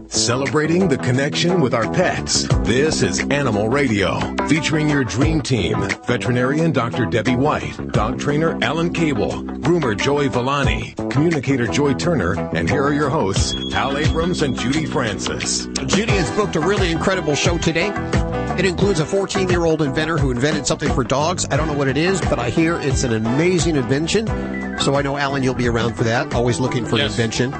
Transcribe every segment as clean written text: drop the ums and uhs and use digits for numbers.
Celebrating the connection with our pets. This is Animal Radio, featuring your dream team. Veterinarian Dr. Debbie White, dog trainer Alan Cable, groomer Joey Villani, communicator Joy Turner, and here are your hosts, Hal Abrams and Judy Francis. Judy has booked a really incredible show today. It includes a 14-year-old inventor who invented something for dogs. I don't know what it is, but I hear it's an amazing invention. So I know, Alan, you'll be around for that, always looking for an invention.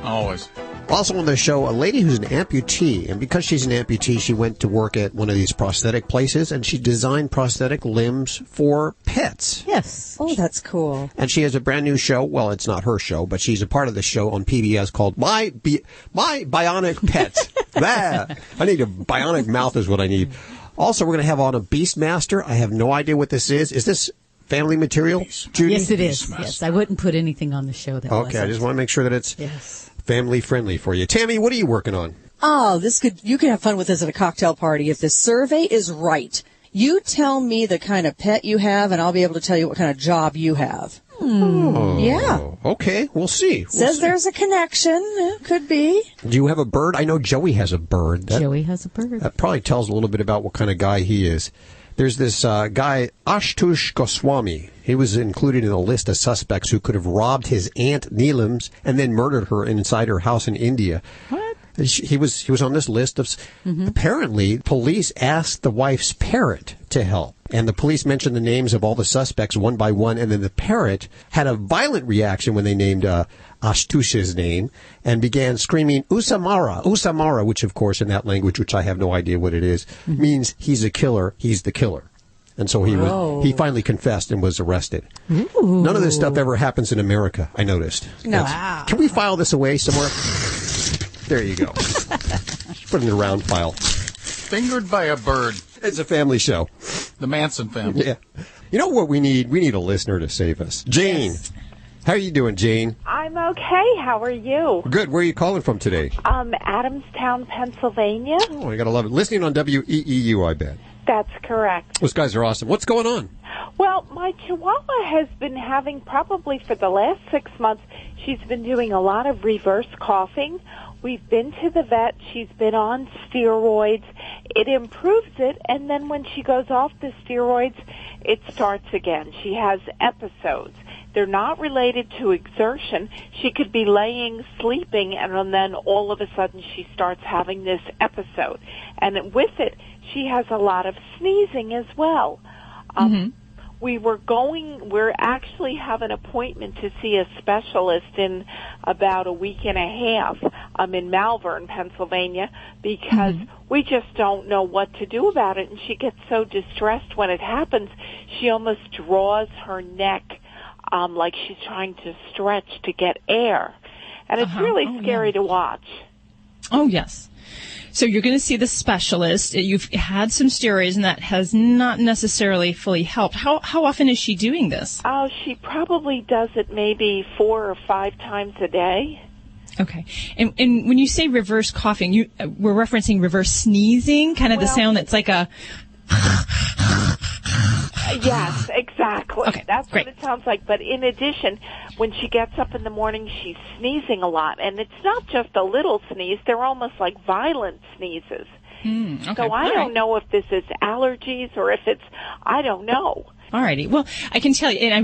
Always. Also on the show, a lady who's an amputee, and because she's an amputee, she went to work at one of these prosthetic places, and she designed prosthetic limbs for pets. Yes. Oh, that's cool. And she has a brand new show. Well, it's not her show, but she's a part of the show on PBS called My Bionic Pet. I need a bionic mouth is what I need. Also, we're going to have on a Beastmaster. I have no idea what this is. Is this family material, Judy? Yes, it is. Yes, I wouldn't put anything on the show that wasn't. Okay, I just want to make sure that it's family friendly for you. Tammy, what are you working on? Oh, you could have fun with this at a cocktail party. If the survey is right, you tell me the kind of pet you have, and I'll be able to tell you what kind of job you have. Oh, yeah. Okay, we'll see. Says there's a connection. Could be. Do you have a bird? I know Joey has a bird. Joey has a bird. That probably tells a little bit about what kind of guy he is. There's this guy, Ashutosh Goswami. He was included in a list of suspects who could have robbed his aunt Neelam's and then murdered her inside her house in India. What? He was on this list of. Apparently, police asked the wife's parrot to help, and the police mentioned the names of all the suspects one by one, and then the parrot had a violent reaction when they named Ashutosh's name and began screaming "Usamara, Usamara," which, of course, in that language, which I have no idea what it is, means he's a killer. He's the killer. And so he finally confessed and was arrested. Ooh. None of this stuff ever happens in America, I noticed. No. Wow. Can we file this away somewhere? There you go. Put it in the round file. Fingered by a bird. It's a family show. The Manson family. Yeah. You know what we need? We need a listener to save us. Jane. Yes. How are you doing, Jane? I'm okay. How are you? Good. Where are you calling from today? Adamstown, Pennsylvania. Oh, I got to love it. Listening on WEEU, I bet. That's correct. Those guys are awesome. What's going on? Well, my Chihuahua has been having, probably for the last 6 months, she's been doing a lot of reverse coughing. We've been to the vet. She's been on steroids. It improves it, and then when she goes off the steroids, it starts again. She has episodes. They're not related to exertion. She could be laying, sleeping, and then all of a sudden she starts having this episode. And with it, she has a lot of sneezing as well. We're actually have an appointment to see a specialist in about a week and a half. I'm in Malvern, Pennsylvania, because we just don't know what to do about it. And she gets so distressed when it happens, she almost draws her neck like she's trying to stretch to get air. And it's really scary to watch. Oh, yes. So you're going to see the specialist. You've had some steroids, and that has not necessarily fully helped. How often is she doing this? Oh, she probably does it maybe 4 or 5 times a day. Okay. And when you say reverse coughing, we're referencing reverse sneezing, kind of the sound that's like a... Yes, exactly. Okay, that's great. what it sounds like. But in addition, when she gets up in the morning, she's sneezing a lot. And it's not just a little sneeze. They're almost like violent sneezes. Okay. So I don't know if this is allergies or if I don't know. All righty. Well, I can tell you, and I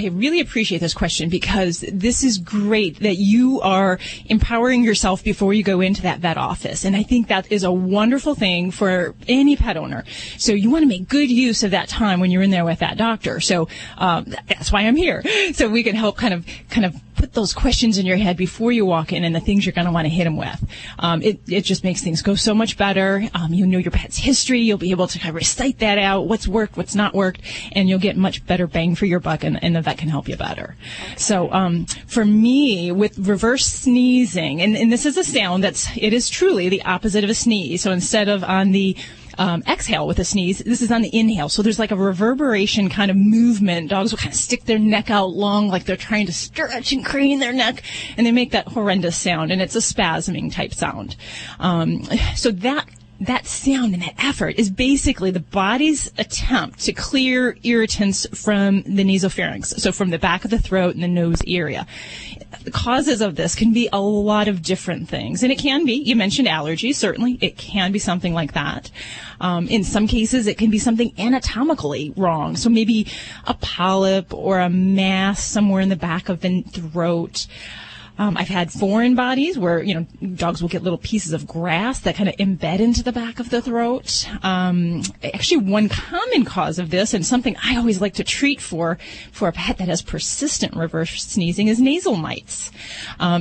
really appreciate this question, because this is great that you are empowering yourself before you go into that vet office. And I think that is a wonderful thing for any pet owner. So you want to make good use of that time when you're in there with that doctor. So that's why I'm here. So we can help kind of put those questions in your head before you walk in and the things you're going to want to hit them with. It just makes things go so much better. You know your pet's history. You'll be able to kind of recite that out, what's worked, what's not worked, and you'll get much better bang for your buck, and the vet can help you better. Okay. So for me, with reverse sneezing, and this is a sound it is truly the opposite of a sneeze. So instead of on the exhale with a sneeze, this is on the inhale. So there's like a reverberation kind of movement. Dogs will kind of stick their neck out long, like they're trying to stretch and crane their neck, and they make that horrendous sound, and it's a spasming type sound. So that that sound and that effort is basically the body's attempt to clear irritants from the nasopharynx, so from the back of the throat and the nose area. The causes of this can be a lot of different things, and it can be, you mentioned allergies, certainly, it can be something like that. In some cases, it can be something anatomically wrong, so maybe a polyp or a mass somewhere in the back of the throat. I've had foreign bodies where, dogs will get little pieces of grass that kind of embed into the back of the throat. Actually, one common cause of this, and something I always like to treat for a pet that has persistent reverse sneezing, is nasal mites.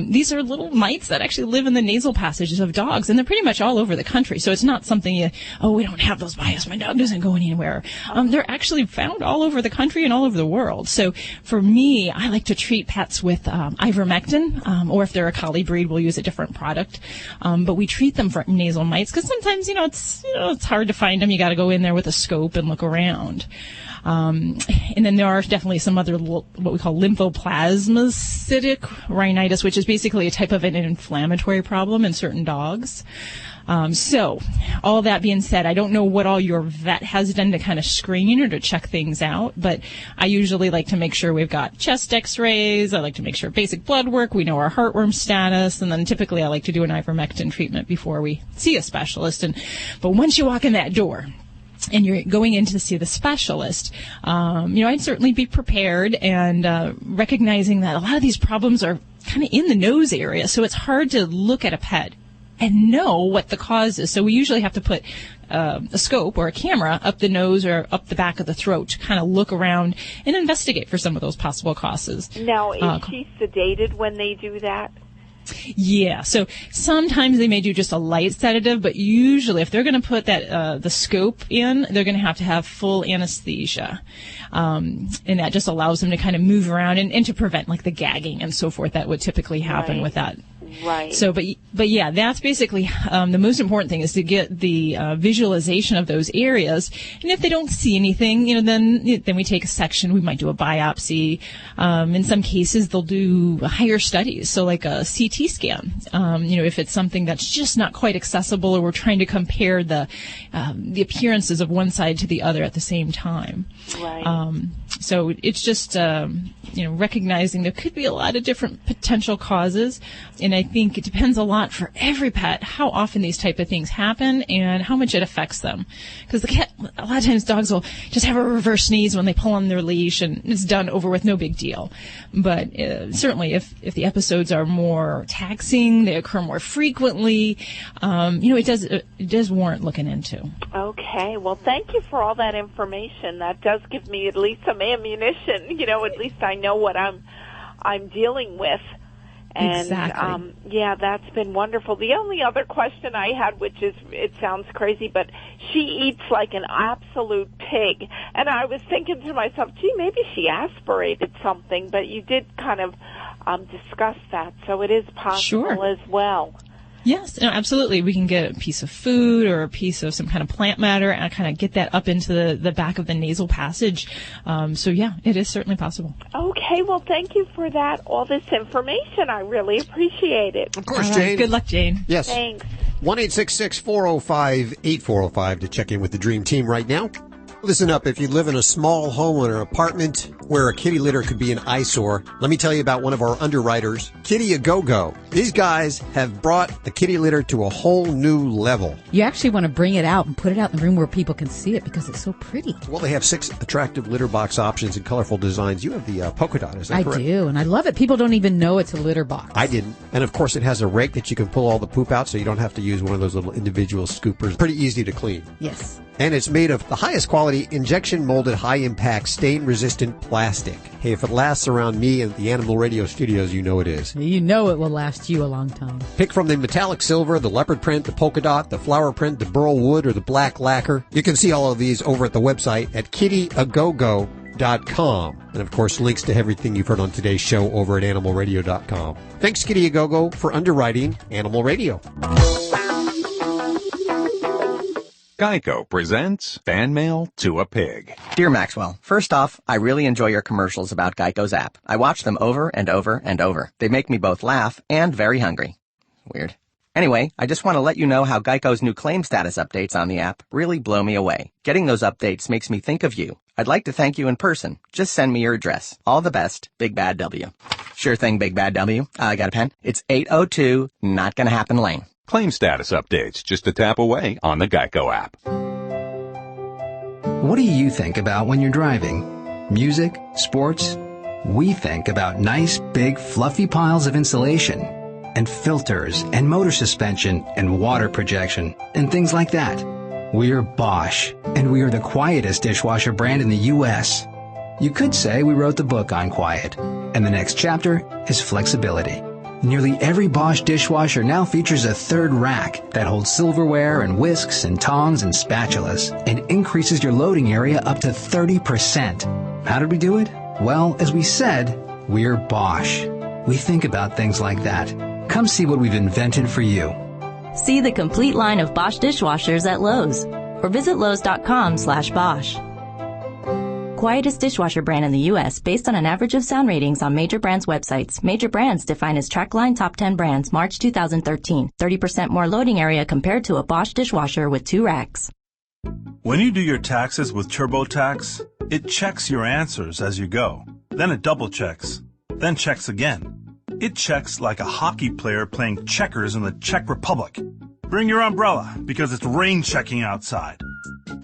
These are little mites that actually live in the nasal passages of dogs, and they're pretty much all over the country. So it's not something we don't have those by us. My dog doesn't go anywhere. They're actually found all over the country and all over the world. So for me, I like to treat pets with ivermectin. Or if they're a collie breed, we'll use a different product. But we treat them for nasal mites because sometimes, it's hard to find them. You got to go in there with a scope and look around. And then there are definitely some other what we call lymphoplasmacytic rhinitis, which is basically a type of an inflammatory problem in certain dogs. So all that being said, I don't know what all your vet has done to kind of screen or to check things out, but I usually like to make sure we've got chest x-rays. I like to make sure basic blood work. We know our heartworm status. And then typically I like to do an ivermectin treatment before we see a specialist. But once you walk in that door, and you're going in to see the specialist, I'd certainly be prepared and recognizing that a lot of these problems are kind of in the nose area, so it's hard to look at a pet and know what the cause is. So we usually have to put a scope or a camera up the nose or up the back of the throat to kind of look around and investigate for some of those possible causes. Now, is she sedated when they do that? Yeah, so sometimes they may do just a light sedative, but usually if they're going to put that the scope in, they're going to have full anesthesia. And that just allows them to kind of move around and to prevent like the gagging and so forth that would typically happen with that. Right. So, but yeah, that's basically the most important thing is to get the visualization of those areas. And if they don't see anything, then we take a section. We might do a biopsy. In some cases, they'll do higher studies, so like a CT scan. If it's something that's just not quite accessible, or we're trying to compare the appearances of one side to the other at the same time. Right. So it's just recognizing there could be a lot of different potential causes, and I think it depends a lot for every pet how often these type of things happen and how much it affects them. Because a lot of times dogs will just have a reverse sneeze when they pull on their leash and it's done over with, no big deal. But certainly if the episodes are more taxing, they occur more frequently, it does warrant looking into. Okay, well, thank you for all that information. That does give me at least some ammunition. At least I know what I'm dealing with. And, exactly. That's been wonderful. The only other question I had, which is, it sounds crazy, but she eats like an absolute pig. And I was thinking to myself, maybe she aspirated something, but you did kind of discuss that. So it is possible as well. Yes, absolutely. We can get a piece of food or a piece of some kind of plant matter and kind of get that up into the back of the nasal passage. It is certainly possible. Okay, well, thank you for that, all this information. I really appreciate it. Of course, Jane. Good luck, Jane. Yes. Thanks. 1-866-405-8405 to check in with the Dream Team right now. Listen up, if you live in a small home or an apartment where a kitty litter could be an eyesore, let me tell you about one of our underwriters, Kitty A Go-Go. These guys have brought the kitty litter to a whole new level. You actually want to bring it out and put it out in the room where people can see it because it's so pretty. Well, they have 6 attractive litter box options and colorful designs. You have the polka dot, is that correct? I do, and I love it. People don't even know it's a litter box. I didn't. And of course, it has a rake that you can pull all the poop out so you don't have to use one of those little individual scoopers. Pretty easy to clean. Yes. And it's made of the highest quality, injection-molded, high-impact, stain-resistant plastic. Hey, if it lasts around me and the Animal Radio studios, you know it is. You know it will last you a long time. Pick from the metallic silver, the leopard print, the polka dot, the flower print, the burl wood, or the black lacquer. You can see all of these over at the website at kittyagogo.com. And, of course, links to everything you've heard on today's show over at animalradio.com. Thanks, Kitty A Go-Go, for underwriting Animal Radio. Geico presents Fan Mail to a Pig. Dear Maxwell, first off, I really enjoy your commercials about Geico's app. I watch them over and over and over. They make me both laugh and very hungry. Weird. Anyway, I just want to let you know how Geico's new claim status updates on the app really blow me away. Getting those updates makes me think of you. I'd like to thank you in person. Just send me your address. All the best, Big Bad W. Sure thing, Big Bad W. I got a pen. It's 802 Not Gonna Happen Lane. Claim status updates just a tap away on the Geico app. What do you think about when you're driving? Music? Sports? We think about nice, big, fluffy piles of insulation and filters and motor suspension and water projection and things like that. We're Bosch, and we are the quietest dishwasher brand in the U.S. You could say we wrote the book on quiet, and the next chapter is flexibility. Nearly every Bosch dishwasher now features a third rack that holds silverware and whisks and tongs and spatulas and increases your loading area up to 30%. How did we do it? Well, as we said, we're Bosch. We think about things like that. Come see what we've invented for you. See the complete line of Bosch dishwashers at Lowe's or visit Lowe's.com/Bosch. Quietest dishwasher brand in the U.S. based on an average of sound ratings on major brands' websites. Major brands defined as TrackLine Top 10 Brands, March 2013. 30% more loading area compared to a Bosch dishwasher with 2 racks. When you do your taxes with TurboTax, it checks your answers as you go. Then it double checks. Then checks again. It checks like a hockey player playing checkers in the Czech Republic. Bring your umbrella because it's rain checking outside.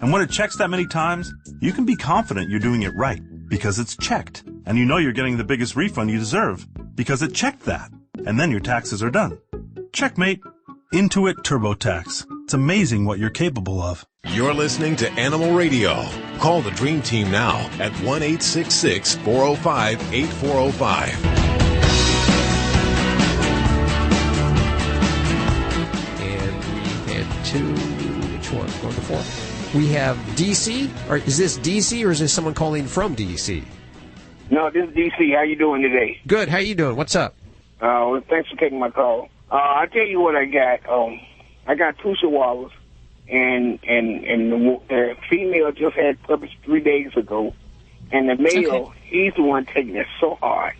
And when it checks that many times, you can be confident you're doing it right because it's checked. And you know you're getting the biggest refund you deserve because it checked that. And then your taxes are done. Checkmate. Intuit TurboTax. It's amazing what you're capable of. You're listening to Animal Radio. Call the Dream Team now at 1-866-405-8405. Which one? Going to 4. We have DC. Or is this DC or is this someone calling from DC? No, this is DC. How you doing today? Good. How you doing? What's up? Well, thanks for taking my call. I'll tell you what I got. I got 2 chihuahuas, and the female just had puppies 3 days ago, and the male, he's the one taking it so hard.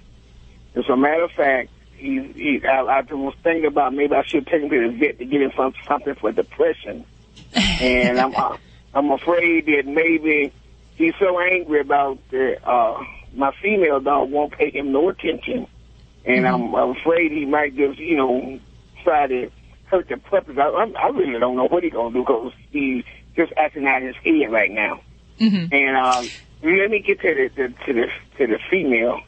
As a matter of fact, I was thinking about maybe I should take him to the vet to get him something for depression. And I'm afraid that maybe he's so angry about my female dog won't pay him no attention. And I'm afraid he might just, try to hurt the puppies. I really don't know what he's going to do because he's just acting out his head right now. Mm-hmm. And let me get to the female.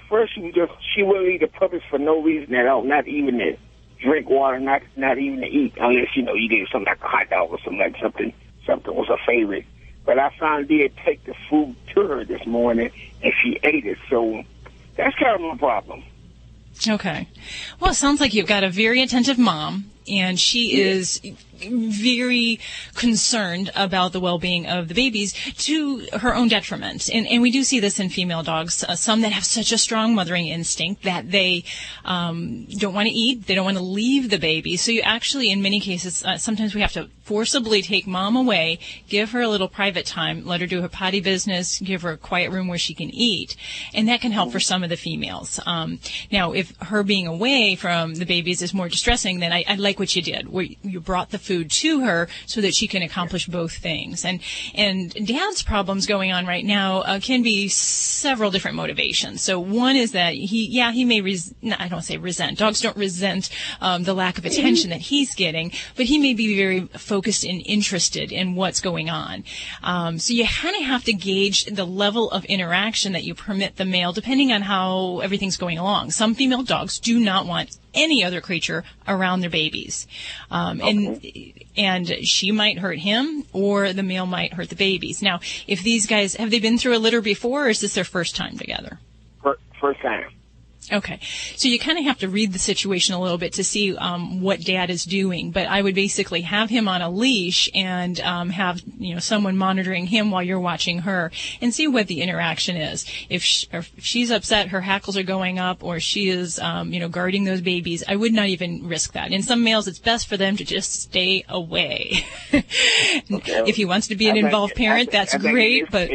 First, she will eat the puppies for no reason at all, not even to drink water, not even to eat, unless, you gave something like a hot dog or something like something was her favorite. But I finally did take the food to her this morning, and she ate it, so that's kind of my problem. Okay. Well, it sounds like you've got a very attentive mom, and she is very concerned about the well-being of the babies to her own detriment. And we do see this in female dogs, some that have such a strong mothering instinct that they don't want to eat, they don't want to leave the baby. So you actually, in many cases, sometimes we have to forcibly take mom away, give her a little private time, let her do her potty business, give her a quiet room where she can eat. And that can help for some of the females. Now, if her being away from the babies is more distressing, then I like what you did, where you brought the food to her so that she can accomplish both things. And Dad's problems going on right now can be several different motivations. So one is that he may I don't say resent. Dogs don't resent the lack of attention that he's getting, but he may be very focused and interested in what's going on. So you kind of have to gauge the level of interaction that you permit the male depending on how everything's going along. Some female dogs do not want any other creature around their babies. And she might hurt him or the male might hurt the babies. Now, if these guys, have they been through a litter before or is this their first time together? First time. Okay. So you kind of have to read the situation a little bit to see what Dad is doing. But I would basically have him on a leash and have someone monitoring him while you're watching her and see what the interaction is. If she's upset, her hackles are going up, or she is guarding those babies, I would not even risk that. In some males, it's best for them to just stay away. If he wants to be an involved parent, that's great. But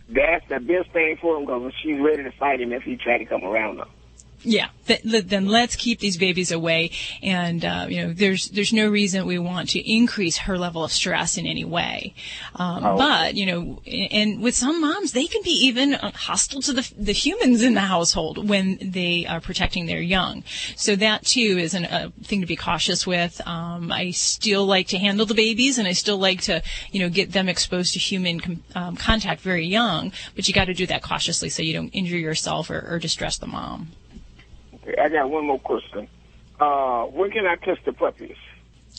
that's the best thing for him because she's ready to fight him if he try to come around her. Yeah, then let's keep these babies away. And, there's no reason we want to increase her level of stress in any way. But, and with some moms, they can be even hostile to the humans in the household when they are protecting their young. So that, too, is a thing to be cautious with. I still like to handle the babies, and I still like to, get them exposed to human contact very young. But you got to do that cautiously so you don't injure yourself or distress the mom. I got one more question. When can I touch the puppies?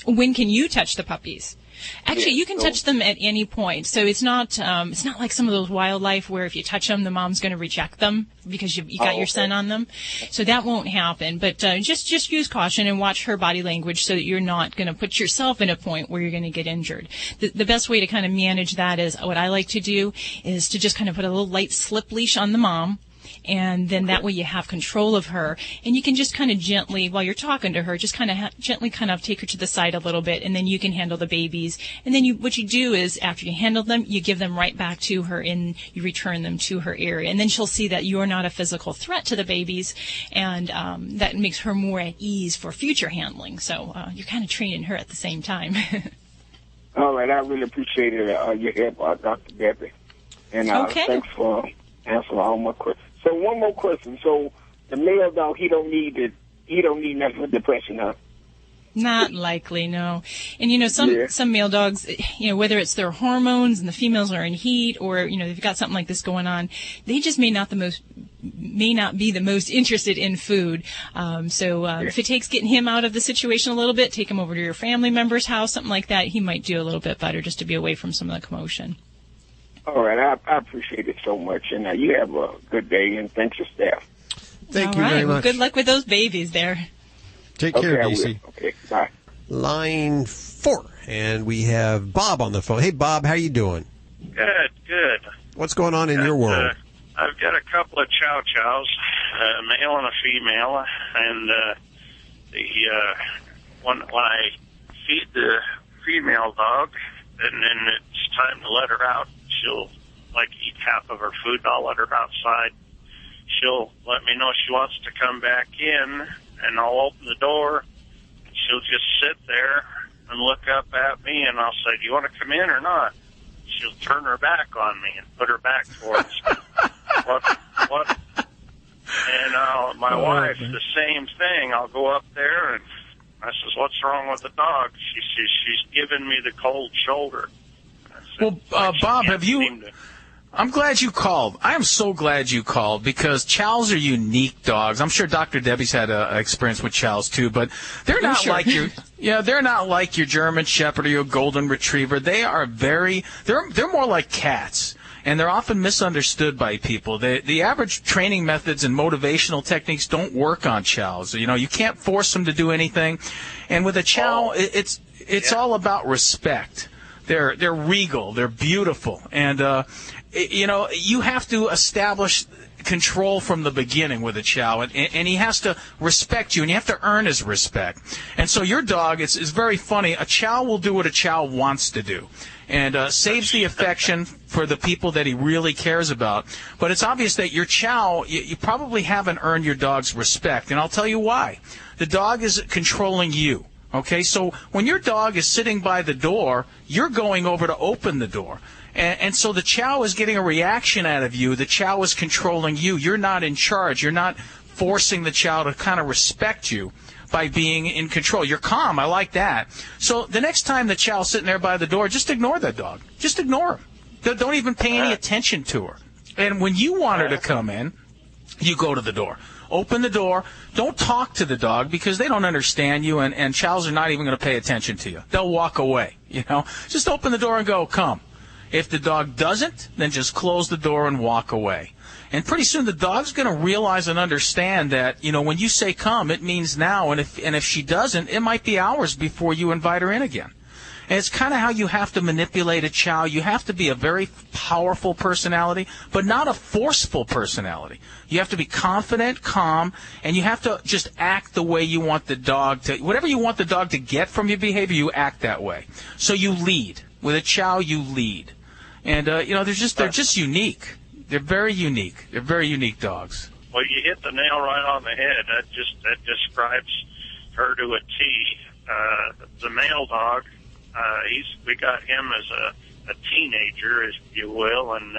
When can you touch the puppies? Actually, you can touch them at any point. So it's not like some of those wildlife where if you touch them, the mom's going to reject them because you got your scent on them. So that won't happen. But just use caution and watch her body language so that you're not going to put yourself in a point where you're going to get injured. The best way to kind of manage that is what I like to do is to just kind of put a little light slip leash on the mom. And then that way you have control of her. And you can just kind of gently, while you're talking to her, just kind of gently kind of take her to the side a little bit, and then you can handle the babies. And then what you do is, after you handle them, you give them right back to her and you return them to her area. And then she'll see that you're not a physical threat to the babies, and that makes her more at ease for future handling. So you're kind of training her at the same time. All right, I really appreciate it, your help, Dr. Debbie. And thanks for answering all my questions. So one more question. So the male dog, he don't need nothing for depression, huh? Not likely, no. And some male dogs, whether it's their hormones and the females are in heat, or they've got something like this going on, they just may not be the most interested in food. If it takes getting him out of the situation a little bit, take him over to your family member's house, something like that, he might do a little bit better just to be away from some of the commotion. All right, I appreciate it so much, and you have a good day, and thanks your staff. Thank you very much. Well, good luck with those babies there. Take care, DC. Okay, bye. Line 4, and we have Bob on the phone. Hey, Bob, how you doing? Good. What's going on in your world? I've got a couple of chow-chows, a male and a female, and when I feed the female dog, and then it's time to let her out, she'll eat half of her food, and I'll let her outside. She'll let me know she wants to come back in, and I'll open the door, and she'll just sit there and look up at me, and I'll say, do you want to come in or not? She'll turn her back on me and put her back towards me. What? And my wife, the same thing. I'll go up there, and I says, what's wrong with the dog? She's giving me the cold shoulder. Well, Bob, I'm glad you called. I am so glad you called because chows are unique dogs. I'm sure Dr. Debbie's had an experience with chows too, but they're not like they're not like your German Shepherd or your Golden Retriever. They are they're more like cats. And they're often misunderstood by people. The average training methods and motivational techniques don't work on chows. You can't force them to do anything. And with a chow, it's all about respect. They're regal. They're beautiful. And, you have to establish control from the beginning with a chow. And he has to respect you, and you have to earn his respect. And so your dog, it's very funny. A chow will do what a chow wants to do. And saves the affection for the people that he really cares about. But it's obvious that your chow, you probably haven't earned your dog's respect. And I'll tell you why. The dog is controlling you. Okay, so when your dog is sitting by the door, you're going over to open the door. And so the chow is getting a reaction out of you. The chow is controlling you. You're not in charge. You're not forcing the chow to kind of respect you by being in control. You're calm. I like that. So the next time the chow's sitting there by the door, just ignore that dog. Just ignore him. Don't even pay any attention to her. And when you want her to come in, you go to the door. Open the door. Don't talk to the dog because they don't understand you, and chows are not even going to pay attention to you. They'll walk away, Just open the door and go, come. If the dog doesn't, then just close the door and walk away. And pretty soon the dog's going to realize and understand that, when you say come, it means now. And if she doesn't, it might be hours before you invite her in again. And it's kind of how you have to manipulate a chow. You have to be a very powerful personality, but not a forceful personality. You have to be confident, calm, and you have to just act the way you want the dog to. Whatever you want the dog to get from your behavior, you act that way. So you lead. With a chow, you lead. And, they're just unique. They're very unique. They're very unique dogs. Well, you hit the nail right on the head. That describes her to a T. The male dog, we got him as a teenager, as you will, and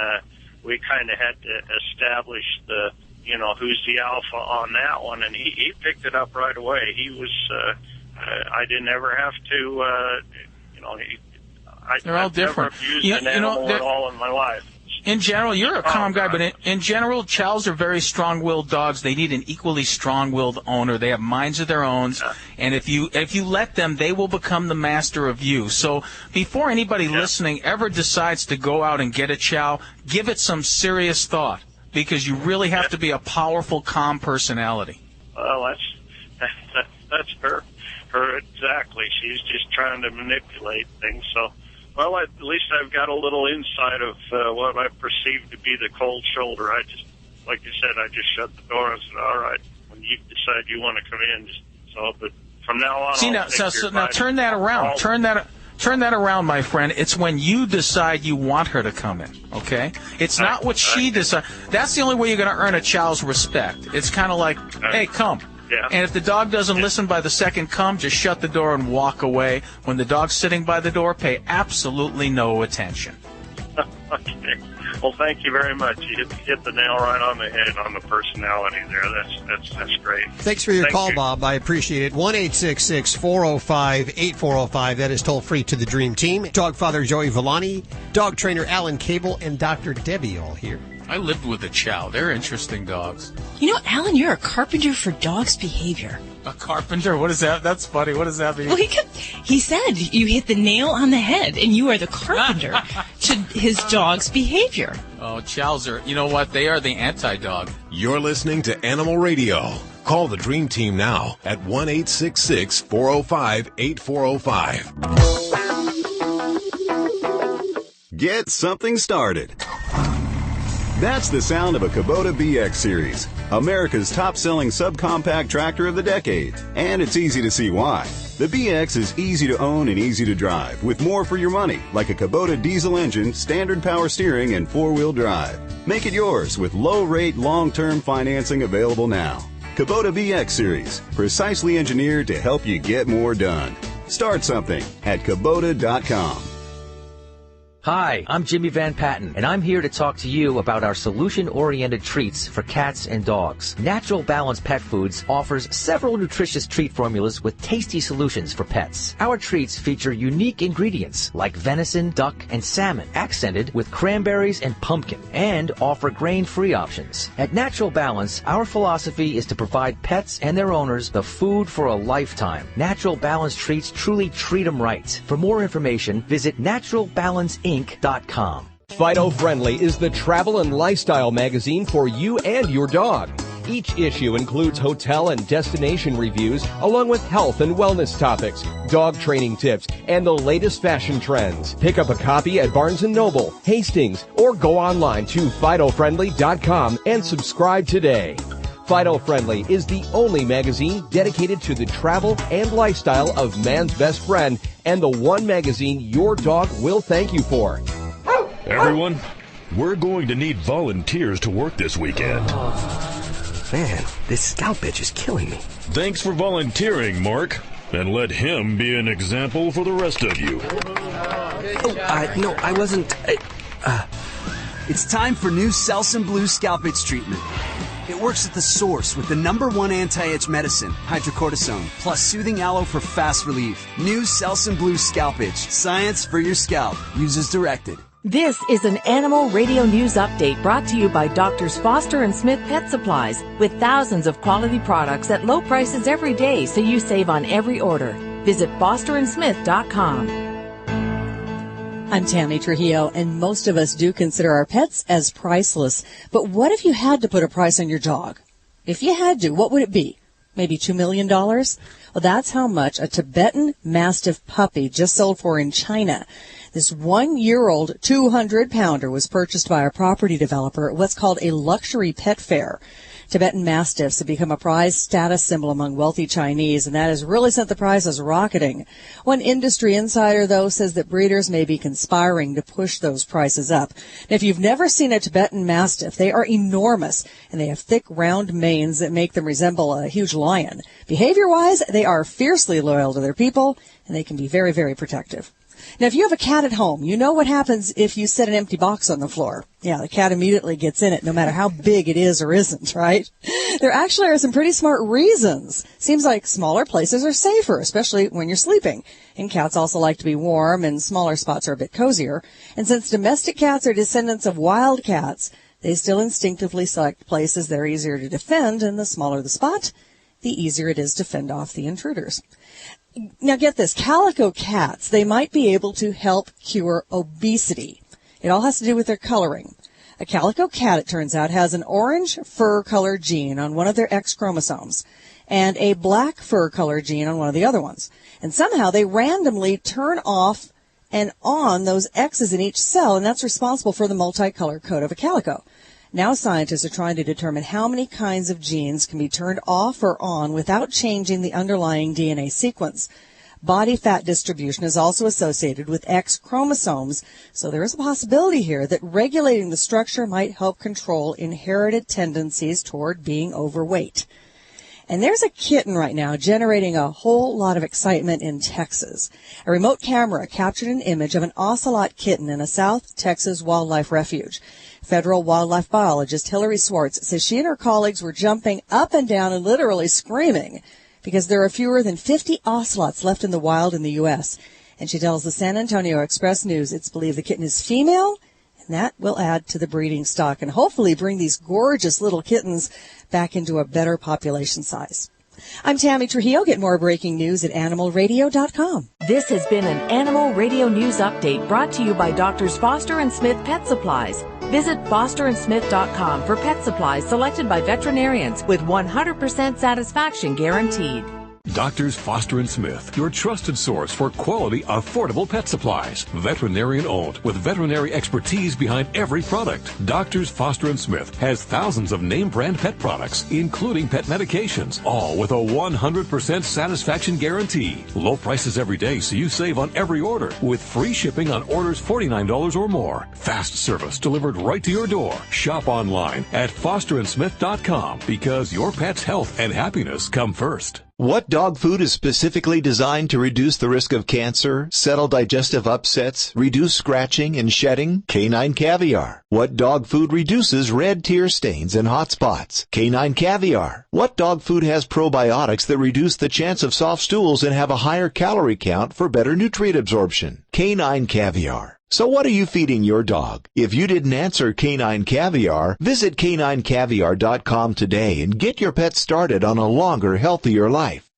we kind of had to establish who's the alpha on that one, and he picked it up right away. He was, I didn't ever have to, they're all different. Never abused an animal at all in my life. In general, you're a calm guy, but in general, chows are very strong-willed dogs. They need an equally strong-willed owner. They have minds of their own, and if you let them, they will become the master of you. So before anybody listening ever decides to go out and get a chow, give it some serious thought, because you really have to be a powerful, calm personality. Well, that's her exactly. She's just trying to manipulate things, so... Well, at least I've got a little insight of what I perceive to be the cold shoulder. Like you said, I just shut the door and said, all right, when you decide you want to come in, but from now on, now turn that around. Turn that around, my friend. It's when you decide you want her to come in, okay? It's not what she decides. That's the only way you're going to earn a chow's respect. It's kind of like, hey, come. Yeah. And if the dog doesn't listen by the second come, just shut the door and walk away. When the dog's sitting by the door, pay absolutely no attention. Okay. Well, thank you very much. You hit the nail right on the head on the personality there. That's great. Thanks for your call, Bob. I appreciate it. 1-866-405-8405. That is toll free to the Dream Team. Dog father Joey Villani, dog trainer Alan Cable, and Dr. Debbie all here. I lived with a chow. They're interesting dogs. You know, Alan, you're a carpenter for dogs' behavior. A carpenter? What is that? That's funny. What does that mean? Well, he said you hit the nail on the head, and you are the carpenter to his dog's behavior. Oh, chows are, you know what? They are the anti-dog. You're listening to Animal Radio. Call the Dream Team now at 1-866-405-8405. Get something started. That's the sound of a Kubota BX Series, America's top-selling subcompact tractor of the decade. And it's easy to see why. The BX is easy to own and easy to drive, with more for your money, like a Kubota diesel engine, standard power steering, and four-wheel drive. Make it yours with low-rate, long-term financing available now. Kubota BX Series, precisely engineered to help you get more done. Start something at Kubota.com. Hi, I'm Jimmy Van Patten, and I'm here to talk to you about our solution-oriented treats for cats and dogs. Natural Balance Pet Foods offers several nutritious treat formulas with tasty solutions for pets. Our treats feature unique ingredients like venison, duck, and salmon, accented with cranberries and pumpkin, and offer grain-free options. At Natural Balance, our philosophy is to provide pets and their owners the food for a lifetime. Natural Balance treats truly treat them right. For more information, visit naturalbalanceInc.com. Fido Friendly is the travel and lifestyle magazine for you and your dog. Each issue includes hotel and destination reviews, along with health and wellness topics, dog training tips, and the latest fashion trends. Pick up a copy at Barnes & Noble, Hastings, or go online to FidoFriendly.com and subscribe today. Fido Friendly is the only magazine dedicated to the travel and lifestyle of man's best friend, and the one magazine your dog will thank you for. Everyone, we're going to need volunteers to work this weekend. Man, this scout bitch is killing me. Thanks for volunteering, Mark. And let him be an example for the rest of you. No, I wasn't... It's time for new Selsun Blue Scalp Itch treatment. It works at the source with the #1 anti-itch medicine, hydrocortisone, plus soothing aloe for fast relief. New Selsun Blue Scalp Itch. Science for your scalp. Use as directed. This is an Animal Radio News Update brought to you by Drs. Foster and Smith Pet Supplies, with thousands of quality products at low prices every day, so you save on every order. Visit fosterandsmith.com. I'm Tammy Trujillo, and most of us do consider our pets as priceless. But what if you had to put a price on your dog? If you had to, what would it be? Maybe $2 million? Well, that's how much a Tibetan Mastiff puppy just sold for in China. This 1-year-old 200-pounder was purchased by a property developer at what's called a luxury pet fair. Tibetan Mastiffs have become a prize status symbol among wealthy Chinese, and that has really sent the prices rocketing. One industry insider, though, says that breeders may be conspiring to push those prices up. Now, if you've never seen a Tibetan Mastiff, they are enormous, and they have thick, round manes that make them resemble a huge lion. Behavior-wise, they are fiercely loyal to their people, and they can be very, very protective. Now, if you have a cat at home, you know what happens if you set an empty box on the floor. Yeah, the cat immediately gets in it, no matter how big it is or isn't, right? There actually are some pretty smart reasons. Seems like smaller places are safer, especially when you're sleeping. And cats also like to be warm, and smaller spots are a bit cozier. And since domestic cats are descendants of wild cats, they still instinctively select places that are easier to defend, and the smaller the spot, the easier it is to fend off the intruders. Now get this, calico cats, they might be able to help cure obesity. It all has to do with their coloring. A calico cat, it turns out, has an orange fur color gene on one of their X chromosomes and a black fur color gene on one of the other ones. And somehow they randomly turn off and on those X's in each cell, and that's responsible for the multicolor coat of a calico. Now scientists are trying to determine how many kinds of genes can be turned off or on without changing the underlying DNA sequence. Body fat distribution is also associated with X chromosomes, so there is a possibility here that regulating the structure might help control inherited tendencies toward being overweight. And there's a kitten right now generating a whole lot of excitement in Texas. A remote camera captured an image of an ocelot kitten in a South Texas wildlife refuge. Federal wildlife biologist Hillary Swartz says she and her colleagues were jumping up and down and literally screaming because there are fewer than 50 ocelots left in the wild in the U.S. And she tells the San Antonio Express News it's believed the kitten is female, and that will add to the breeding stock and hopefully bring these gorgeous little kittens back into a better population size. I'm Tammy Trujillo. Get more breaking news at animalradio.com. This has been an Animal Radio News Update brought to you by Drs. Foster and Smith Pet Supplies. Visit fosterandsmith.com for pet supplies selected by veterinarians with 100% satisfaction guaranteed. Doctors Foster and Smith, your trusted source for quality, affordable pet supplies. Veterinarian owned with veterinary expertise behind every product. Doctors Foster and Smith has thousands of name brand pet products, including pet medications, all with a 100% satisfaction guarantee. Low prices every day so you save on every order with free shipping on orders $49 or more. Fast service delivered right to your door. Shop online at fosterandsmith.com because your pet's health and happiness come first. What dog food is specifically designed to reduce the risk of cancer, settle digestive upsets, reduce scratching and shedding? Canine Caviar. What dog food reduces red tear stains and hot spots? Canine Caviar. What dog food has probiotics that reduce the chance of soft stools and have a higher calorie count for better nutrient absorption? Canine Caviar. So what are you feeding your dog? If you didn't answer Canine Caviar, visit caninecaviar.com today and get your pet started on a longer, healthier life.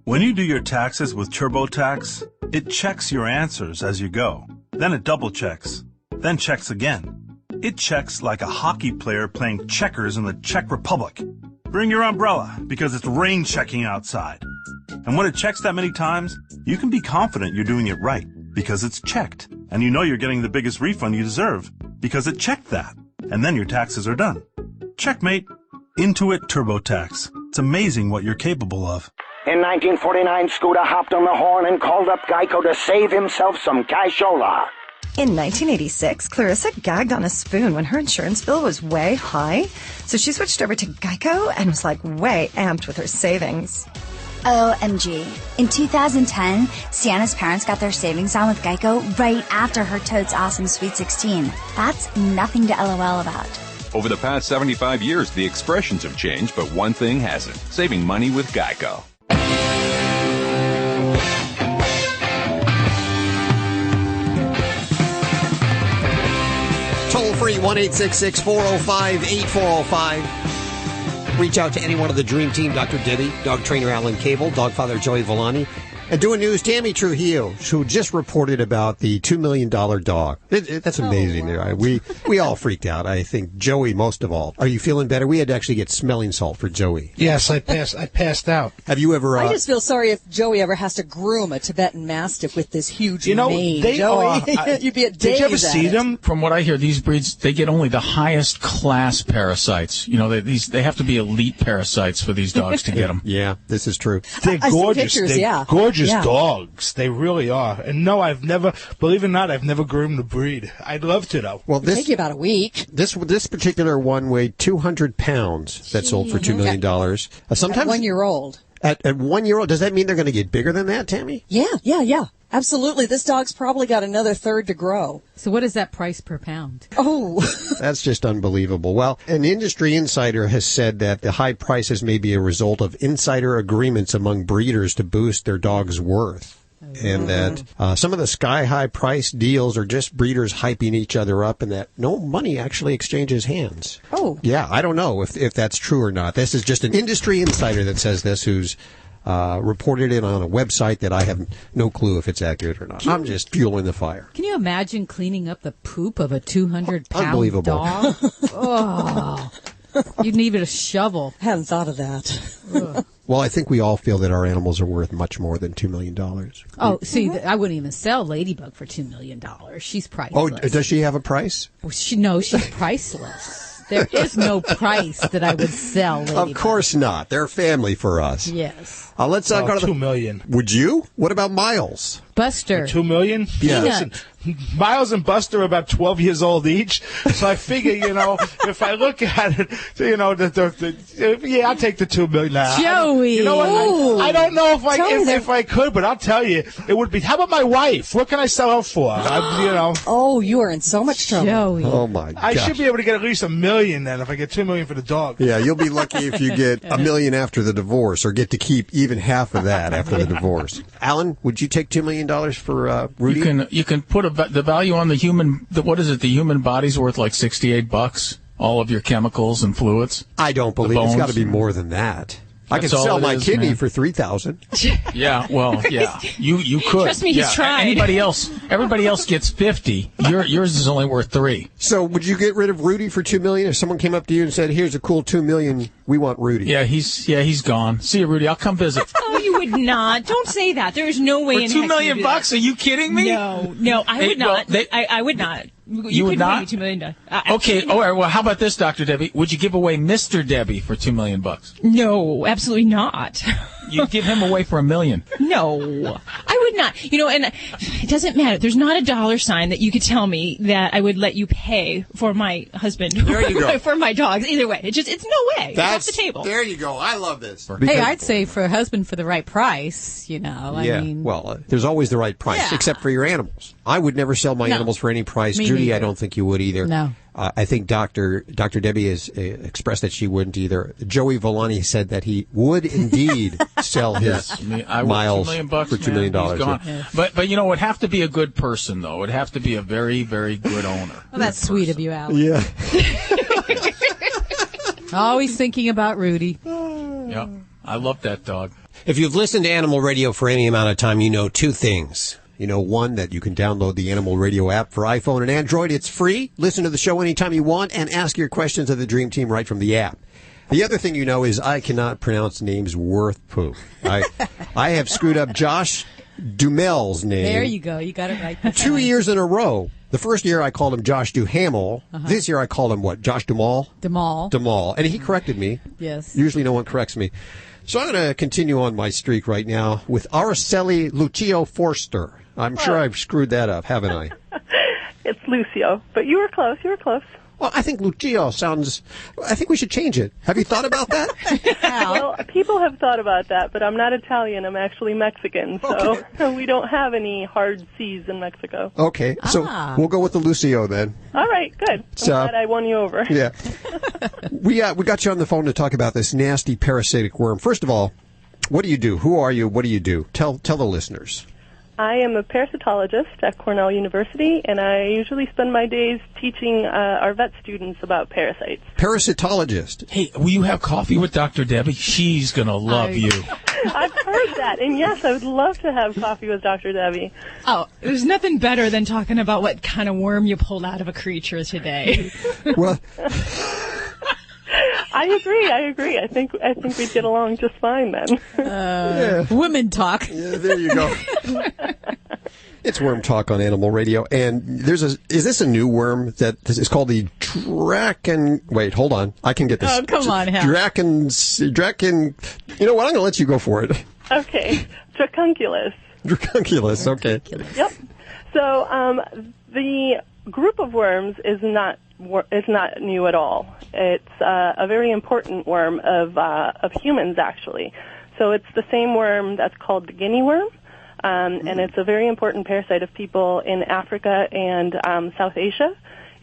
When you do your taxes with TurboTax, it checks your answers as you go. Then it double checks. Then checks again. It checks like a hockey player playing checkers in the Czech Republic. Bring your umbrella because it's rain checking outside. And when it checks that many times, you can be confident you're doing it right because it's checked. And you know you're getting the biggest refund you deserve because it checked that. And then your taxes are done. Checkmate. Intuit TurboTax. It's amazing what you're capable of. In 1949, Scooter hopped on the horn and called up Geico to save himself some cashola. In 1986, Clarissa gagged on a spoon when her insurance bill was way high. So she switched over to Geico and was like way amped with her savings. OMG. In 2010, Sienna's parents got their savings on with Geico right after her Toad's Awesome Sweet 16. That's nothing to LOL about. Over the past 75 years, the expressions have changed, but one thing hasn't. Saving money with Geico. Toll free 1-866-405-8405. Reach out to any one of the Dream Team, Dr. Debbie, Dog Trainer Alan Cable, Dog Father Joey Villani. And doing news, Tammy Trujillo, who just reported about the $2 million dog. That's amazing. Oh, wow. We all freaked out. I think Joey most of all. Are you feeling better? We had to actually get smelling salt for Joey. Yes, I passed out. Have you ever... I just feel sorry if Joey ever has to groom a Tibetan Mastiff with this huge mane. Joey, you'd be a did you ever see them? From what I hear, these breeds, they get only the highest class parasites. You know, they have to be elite parasites for these dogs to get them. Yeah, this is true. They're gorgeous. They're gorgeous dogs. They really are. And no, believe it or not, I've never groomed the breed. I'd love to, though. Well, It'll take you about a week. This particular one weighed 200 pounds that sold for $2 million. Sometimes 1 year old. At 1 year old, does that mean they're going to get bigger than that, Tammy? Yeah. Absolutely. This dog's probably got another third to grow. So what is that price per pound? Oh. That's just unbelievable. Well, an industry insider has said that the high prices may be a result of insider agreements among breeders to boost their dog's worth. And that some of the sky-high price deals are just breeders hyping each other up and that no money actually exchanges hands. Oh. Yeah, I don't know if that's true or not. This is just an industry insider that says this who's reported it on a website that I have no clue if it's accurate or not. I'm just fueling the fire. Can you imagine cleaning up the poop of a 200-pound Unbelievable dog? Oh, you'd need a shovel. I hadn't thought of that. Well, I think we all feel that our animals are worth much more than $2 million. Oh, see, I wouldn't even sell Ladybug for $2 million. She's priceless. Oh, does she have a price? Well, she's priceless. There is no price that I would sell Ladybug. Of course not. They're family for us. Yes. Let's go to $2 million. Would you? What about Miles? Buster. $2 million? Yeah. Listen, Miles and Buster are about 12 years old each. So I figure, if I look at it, I'll take the $2 million. Joey. You know what? I don't know if I could, but I'll tell you, it would be. How about my wife? What can I sell her for? Oh, you are in so much trouble. Joey. Oh my God. I should be able to get at least $1 million then if I get $2 million for the dog. Yeah, you'll be lucky if you get $1 million after the divorce, or get to keep even half of that after the divorce. Alan, would you take $2 million for Rudy? You can put the value on the human. What is it? The human body's worth like $68. All of your chemicals and fluids. I don't believe it's got to be more than that. I can sell my kidney for $3,000. Yeah, well, yeah, you could. Trust me, he's tried. Everybody else gets $50. Yours is only worth $3. So, would you get rid of Rudy for $2 million if someone came up to you and said, "Here's a cool $2 million. We want Rudy"? Yeah, he's gone. See you, Rudy. I'll come visit. Oh, you would not. Don't say that. There is no way. For $2 million bucks? Are you kidding me? No, I would not. I would not. You would not? $2 million. Okay. All right. Well, how about this, Dr. Debbie? Would you give away Mr. Debbie for $2 million? No, absolutely not. You'd give him away for $1 million. No, I would not. And it doesn't matter. There's not a dollar sign that you could tell me that I would let you pay for my husband there you go. for my dogs. Either way, it's no way. That's off the table. There you go. I love this. Hey, I'd say for a husband for the right price. I mean, well, there's always the right price, except for your animals. I would never sell my animals for any price. Me Judy, neither. I don't think you would either. No. I think Dr. Debbie has expressed that she wouldn't either. Joey Villani said that he would indeed sell his Miles $2 million for $2 million. He's gone. Yeah. But it would have to be a good person, though. It would have to be a very, very good owner. Well, that's sweet of you, Alan. Yeah. Always thinking about Rudy. Yeah, I love that dog. If you've listened to Animal Radio for any amount of time, you know two things. One, that you can download the Animal Radio app for iPhone and Android. It's free. Listen to the show anytime you want and ask your questions of the Dream Team right from the app. The other thing you know is I cannot pronounce names worth poo. I have screwed up Josh Duhamel's name. There you go. You got it right. 2 years in a row. The first year I called him Josh Duhamel. This year I called him what? Josh Duhamel? Duhamel. And he corrected me. Yes. Usually no one corrects me. So I'm going to continue on my streak right now with Araceli Lucio-Forster. I'm sure I've screwed that up, haven't I? It's Lucio, but you were close. Well, I think Lucio sounds... I think we should change it. Have you thought about that? Well, people have thought about that, but I'm not Italian. I'm actually Mexican, so we don't have any hard C's in Mexico. Okay, so we'll go with the Lucio then. All right, good. I'm glad I won you over. Yeah. We got you on the phone to talk about this nasty parasitic worm. First of all, what do you do? Who are you? What do you do? Tell the listeners. I am a parasitologist at Cornell University, and I usually spend my days teaching our vet students about parasites. Parasitologist. Hey, will you have coffee with Dr. Debbie? She's going to love you. I've heard that, and yes, I would love to have coffee with Dr. Debbie. Oh, there's nothing better than talking about what kind of worm you pulled out of a creature today. Well, I agree. I think we'd get along just fine then. Women talk. Yeah, there you go. It's Worm Talk on Animal Radio, and is this a new worm that is called the Draken? Wait, hold on. I can get this. Oh, come on, Hal. Draken. You know what? I'm going to let you go for it. Okay. Dracunculus. Dracunculus, okay. Yep. So the group of worms is not new at all. It's a very important worm of humans, actually. So it's the same worm that's called the guinea worm, and it's a very important parasite of people in Africa and South Asia.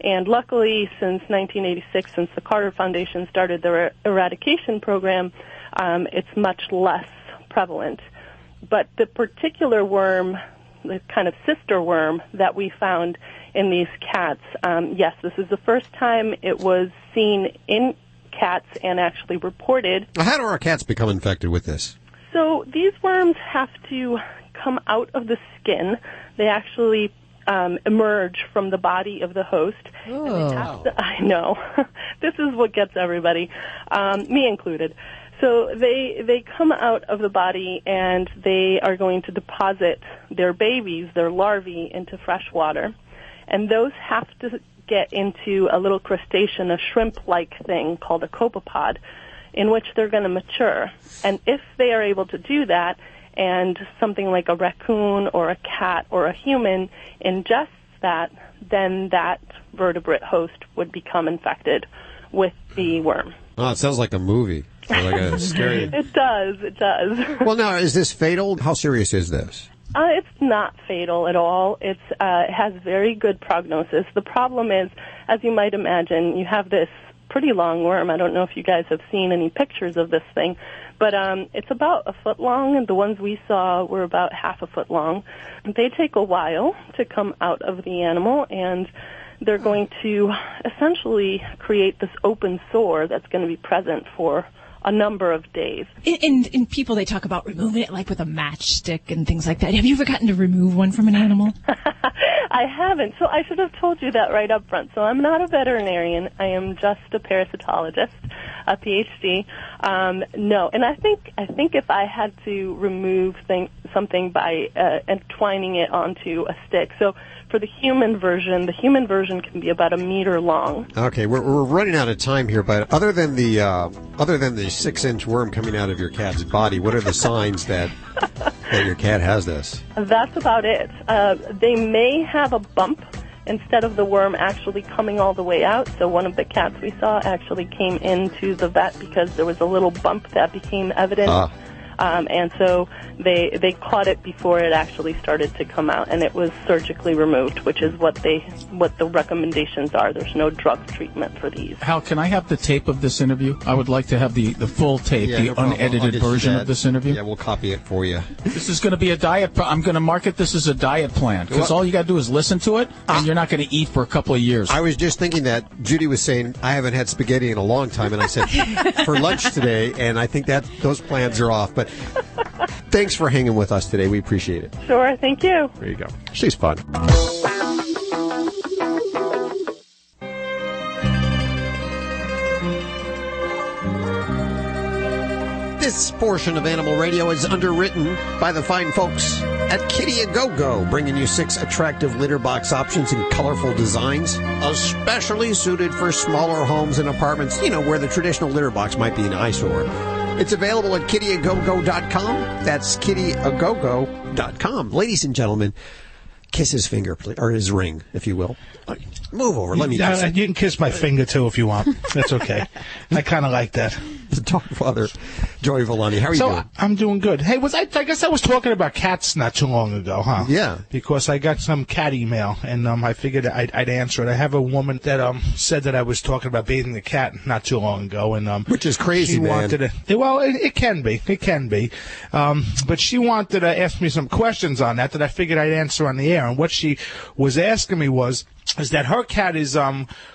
And luckily, since 1986, since the Carter Foundation started their eradication program, it's much less prevalent. But the particular worm, the kind of sister worm that we found in these cats, yes, this is the first time it was seen in cats and actually reported. How do our cats become infected with this? So these worms have to come out of the skin. They actually emerge from the body of the host. Oh. And they have to, I know. This is what gets everybody, me included. So they come out of the body and they are going to deposit their babies, their larvae, into fresh water. And those have to get into a little crustacean, a shrimp-like thing called a copepod, in which they're going to mature. And if they are able to do that, and something like a raccoon or a cat or a human ingests that, then that vertebrate host would become infected with the worm. Oh, it sounds like a movie. Or like a scary... It does. Well, now, is this fatal? How serious is this? It's not fatal at all. It has very good prognosis. The problem is, as you might imagine, you have this pretty long worm. I don't know if you guys have seen any pictures of this thing, but it's about a foot long, and the ones we saw were about half a foot long. They take a while to come out of the animal, and they're going to essentially create this open sore that's going to be present for a number of days. In people, they talk about removing it like with a matchstick and things like that. Have you ever gotten to remove one from an animal? I haven't, so I should have told you that right up front. So I'm not a veterinarian. I am just a parasitologist, a PhD. No, and I think if I had to remove something by entwining it onto a stick, so for the human version can be about 1 meter long. Okay, we're running out of time here, but other than the 6-inch worm coming out of your cat's body, what are the signs that your cat has this? That's about it. They may have a bump instead of the worm actually coming all the way out. So one of the cats we saw actually came into the vet because there was a little bump that became evident. And so they caught it before it actually started to come out, and it was surgically removed, which is what the recommendations are. There's no drug treatment for these. Hal, can I have the tape of this interview? I would like to have the full tape, the unedited version of this interview. Yeah, we'll copy it for you. This is going to be a diet. I'm going to market this as a diet plan, because all you got to do is listen to it, and you're not going to eat for a couple of years. I was just thinking that Judy was saying, I haven't had spaghetti in a long time, and I said, for lunch today, and I think that those plans are off. But thanks for hanging with us today. We appreciate it. Sure, thank you. There you go. She's fun. This portion of Animal Radio is underwritten by the fine folks at Kitty A Go-Go, bringing you 6 attractive litter box options in colorful designs, especially suited for smaller homes and apartments, where the traditional litter box might be an eyesore. It's available at kittyagogo.com. That's kittyagogo.com. Ladies and gentlemen, kiss his finger, please, or his ring, if you will. Move over. Let me kiss it. You can kiss my finger, too, if you want. That's okay. I kind of like that. Dog Father Joey Villani, how are you doing? I'm doing good. Hey, I guess I was talking about cats not too long ago, huh? Yeah. Because I got some cat email, and I figured I'd answer it. I have a woman that said that I was talking about bathing the cat not too long ago, and which is crazy, man. It can be. But she wanted to ask me some questions on that I figured I'd answer on the air. there. And what she was asking me is that her cat is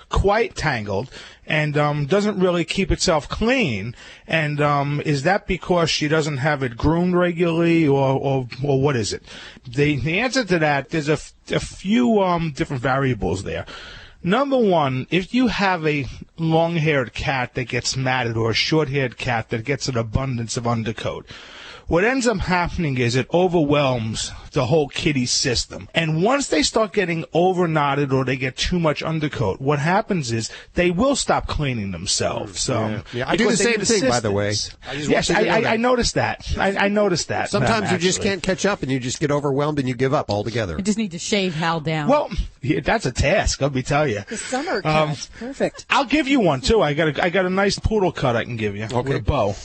quite tangled and doesn't really keep itself clean. And is that because she doesn't have it groomed regularly, or what is it? The answer to that, there's a few different variables there. Number one, if you have a long-haired cat that gets matted or a short-haired cat that gets an abundance of undercoat, what ends up happening is it overwhelms the whole kitty system. And once they start getting over-knotted or they get too much undercoat, what happens is they will stop cleaning themselves. Yeah, I do the same thing, by the way. I noticed that. I noticed that. Sometimes you just can't catch up and you just get overwhelmed and you give up altogether. You just need to shave Hal down. Well, yeah, that's a task, let me tell you. The summer cat, perfect. I'll give you one, too. I got a nice poodle cut I can give you with a bow.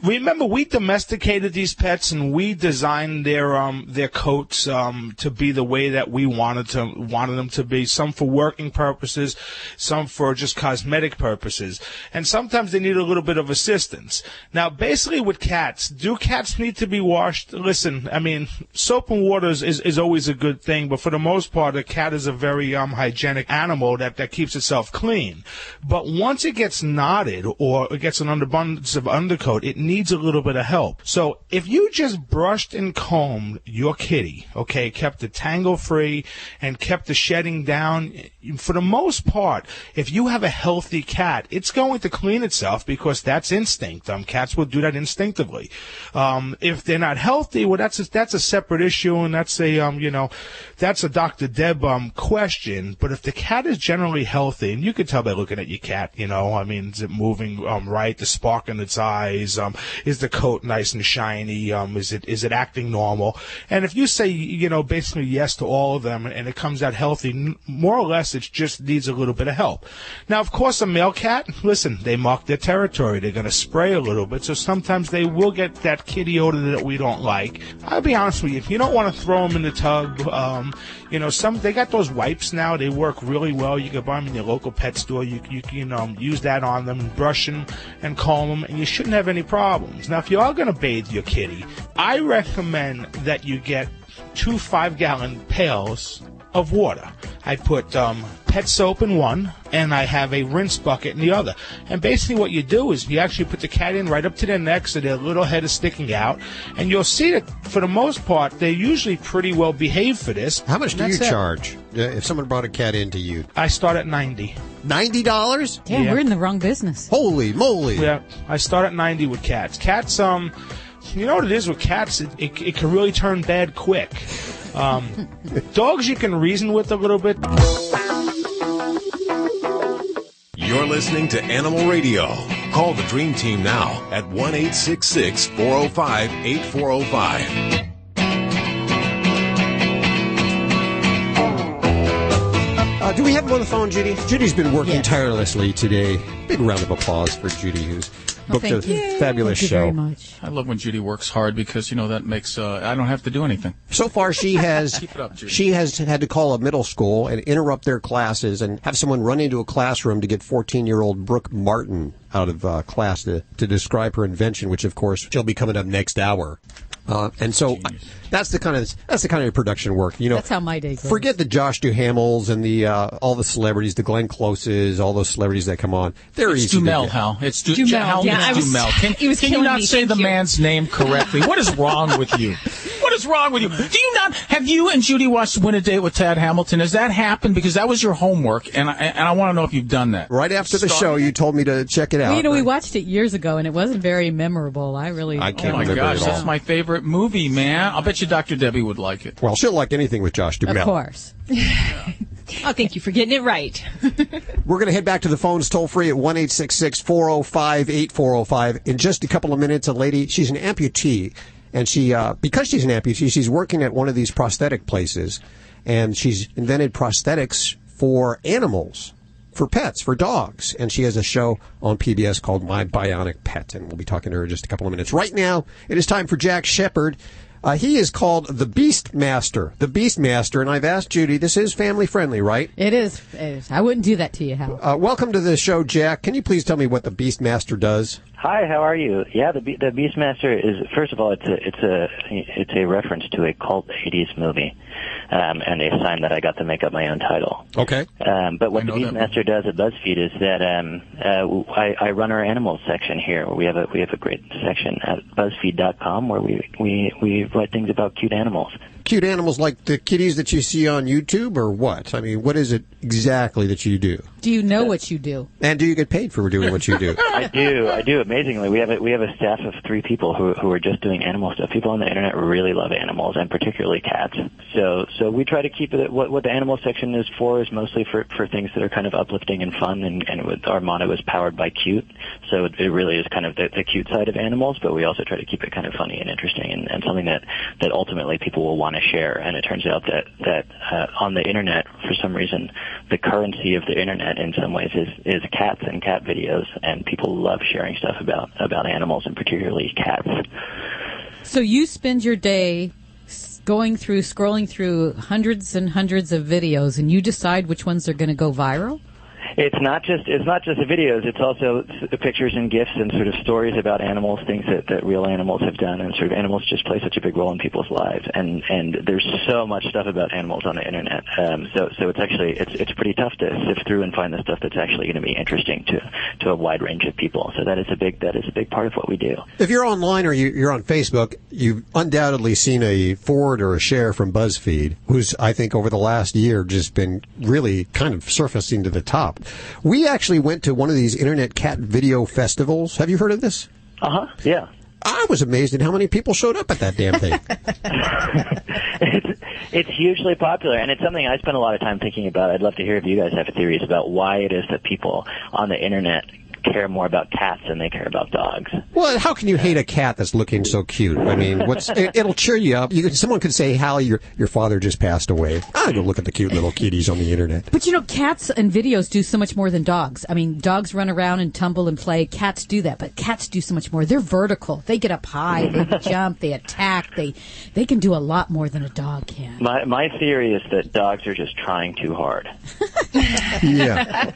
Remember, we domesticated these pets and we designed their coats to be the way that we wanted them to be. Some for working purposes, some for just cosmetic purposes, and sometimes they need a little bit of assistance. Now, basically, with cats, do cats need to be washed? Listen, I mean, soap and water is always a good thing, but for the most part, a cat is a very hygienic animal that keeps itself clean. But once it gets knotted or it gets an abundance of undercoat, it needs a little bit of help. So if you just brushed and combed your kitty, okay, kept it tangle-free and kept the shedding down, for the most part, if you have a healthy cat, it's going to clean itself because that's instinct. Cats will do that instinctively. If they're not healthy, well, that's a separate issue, and that's a Dr. Deb question. But if the cat is generally healthy, and you can tell by looking at your cat, is it moving right? The spark in its eyes, is the coat nice and shiny? Is it acting normal? And if you say, basically yes to all of them and it comes out healthy, more or less it just needs a little bit of help. Now, of course, a male cat, listen, they mark their territory. They're going to spray a little bit, so sometimes they will get that kitty odor that we don't like. I'll be honest with you, if you don't want to throw them in the tub, they got those wipes now. They work really well. You can buy them in your local pet store. You can use that on them, brush them and comb them, and you shouldn't have any problems. Now, if you are going to bathe your kitty, I recommend that you get 2 5-gallon pails of water. I put pet soap in one, and I have a rinse bucket in the other. And basically what you do is you actually put the cat in right up to their neck so their little head is sticking out, and you'll see that for the most part, they're usually pretty well behaved for this. How much do you charge if someone brought a cat in to you? I start at $90. $90? Damn, we're in the wrong business. Holy moly. Yeah, I start at $90 with cats. Cats, you know what it is with cats? It can really turn bad quick. Dogs you can reason with a little bit. You're listening to Animal Radio. Call the Dream Team now at 1-866-405-8405. Do we have him on the phone, Judy? Judy's been working tirelessly today. Big round of applause for Judy, who's booked a fabulous show. Thank you very much. I love when Judy works hard because, that makes I don't have to do anything. So far, she has Keep it up, Judy. she has had to call a middle school and interrupt their classes and have someone run into a classroom to get 14-year-old Brooke Martin out of class to describe her invention, which, of course, she'll be coming up next hour. And so that's the kind of production work. That's how my day goes. Forget the Josh Duhamels and the all the celebrities, the Glenn Closes, all those celebrities that come on. They're easy. Dumel, Hal. It's Dumel. Yeah, It's Dumel. Can you not say the man's name correctly? What is wrong with you? What is wrong with you? Do you not have you and Judy watched Win a Date with Tad Hamilton? Has that happened? Because that was your homework, and I want to know if you've done that. Right after the show, you told me to check it out. Well, we watched it years ago, and it wasn't very memorable. I can't oh my remember gosh, it all. that's my favorite movie, man. I'll bet you Dr. Debbie would like it. Well, she'll like anything with Josh Duhamel. Of course. Oh, thank you for getting it right. We're going to head back to the phones toll free at 1-866-405-8405. In just a couple of minutes, a lady, she's an amputee, and she, because she's an amputee, she's working at one of these prosthetic places, and she's invented prosthetics for animals, for pets, for dogs, and she has a show on PBS called My Bionic Pet, and we'll be talking to her in just a couple of minutes. Right now, it is time for Jack Shepard. He is called the Beastmaster. The Beastmaster, and I've asked Judy, this is family friendly, right? It is. I wouldn't do that to you, Hal. Welcome to the show, Jack. Can you please tell me what the Beastmaster does? Hi, how are you? Yeah, the Beastmaster is, first of all, it's a reference to a cult '80s movie. and they assigned that I got to make up my own title. Okay. But what the Beastmaster does at BuzzFeed is that I run our animals section here. We have a great section at BuzzFeed.com where we write things about cute animals. Cute animals like the kitties that you see on YouTube, or what? I mean, what is it exactly that you do? Do you know what you do? And do you get paid for doing what you do? I do. Amazingly, we have a staff of 3 people who are just doing animal stuff. People on the internet really love animals, and particularly cats. So we try to keep it. What the animal section is for is mostly for things that are kind of uplifting and fun. And our motto is powered by cute. So it really is kind of the cute side of animals, but we also try to keep it kind of funny and interesting and something that ultimately people will want to share. And it turns out that on the internet, for some reason, the currency of the internet in some ways is cats and cat videos, and people love sharing stuff about animals, and particularly cats. So you spend your day scrolling through hundreds and hundreds of videos, and you decide which ones are going to go viral? It's not just the videos. It's also the pictures and GIFs and sort of stories about animals, things that real animals have done, and sort of animals just play such a big role in people's lives. And there's so much stuff about animals on the internet. So it's actually it's pretty tough to sift through and find the stuff that's actually going to be interesting to a wide range of people. So that is a big part of what we do. If you're online or you're on Facebook, you've undoubtedly seen a forward or a share from BuzzFeed, who's I think over the last year just been really kind of surfacing to the top. We actually went to one of these internet cat video festivals. Have you heard of this? Yeah. I was amazed at how many people showed up at that damn thing. It's hugely popular, and it's something I spend a lot of time thinking about. I'd love to hear if you guys have theories about why it is that people on the internet care more about cats than they care about dogs. Well, how can you hate a cat that's looking so cute? I mean, it'll cheer you up. Someone could say, Hallie, your father just passed away. I'll go look at the cute little kitties on the internet. But cats and videos do so much more than dogs. I mean, dogs run around and tumble and play. Cats do that, but cats do so much more. They're vertical. They get up high. They jump. They attack. They can do a lot more than a dog can. My theory is that dogs are just trying too hard. Yeah.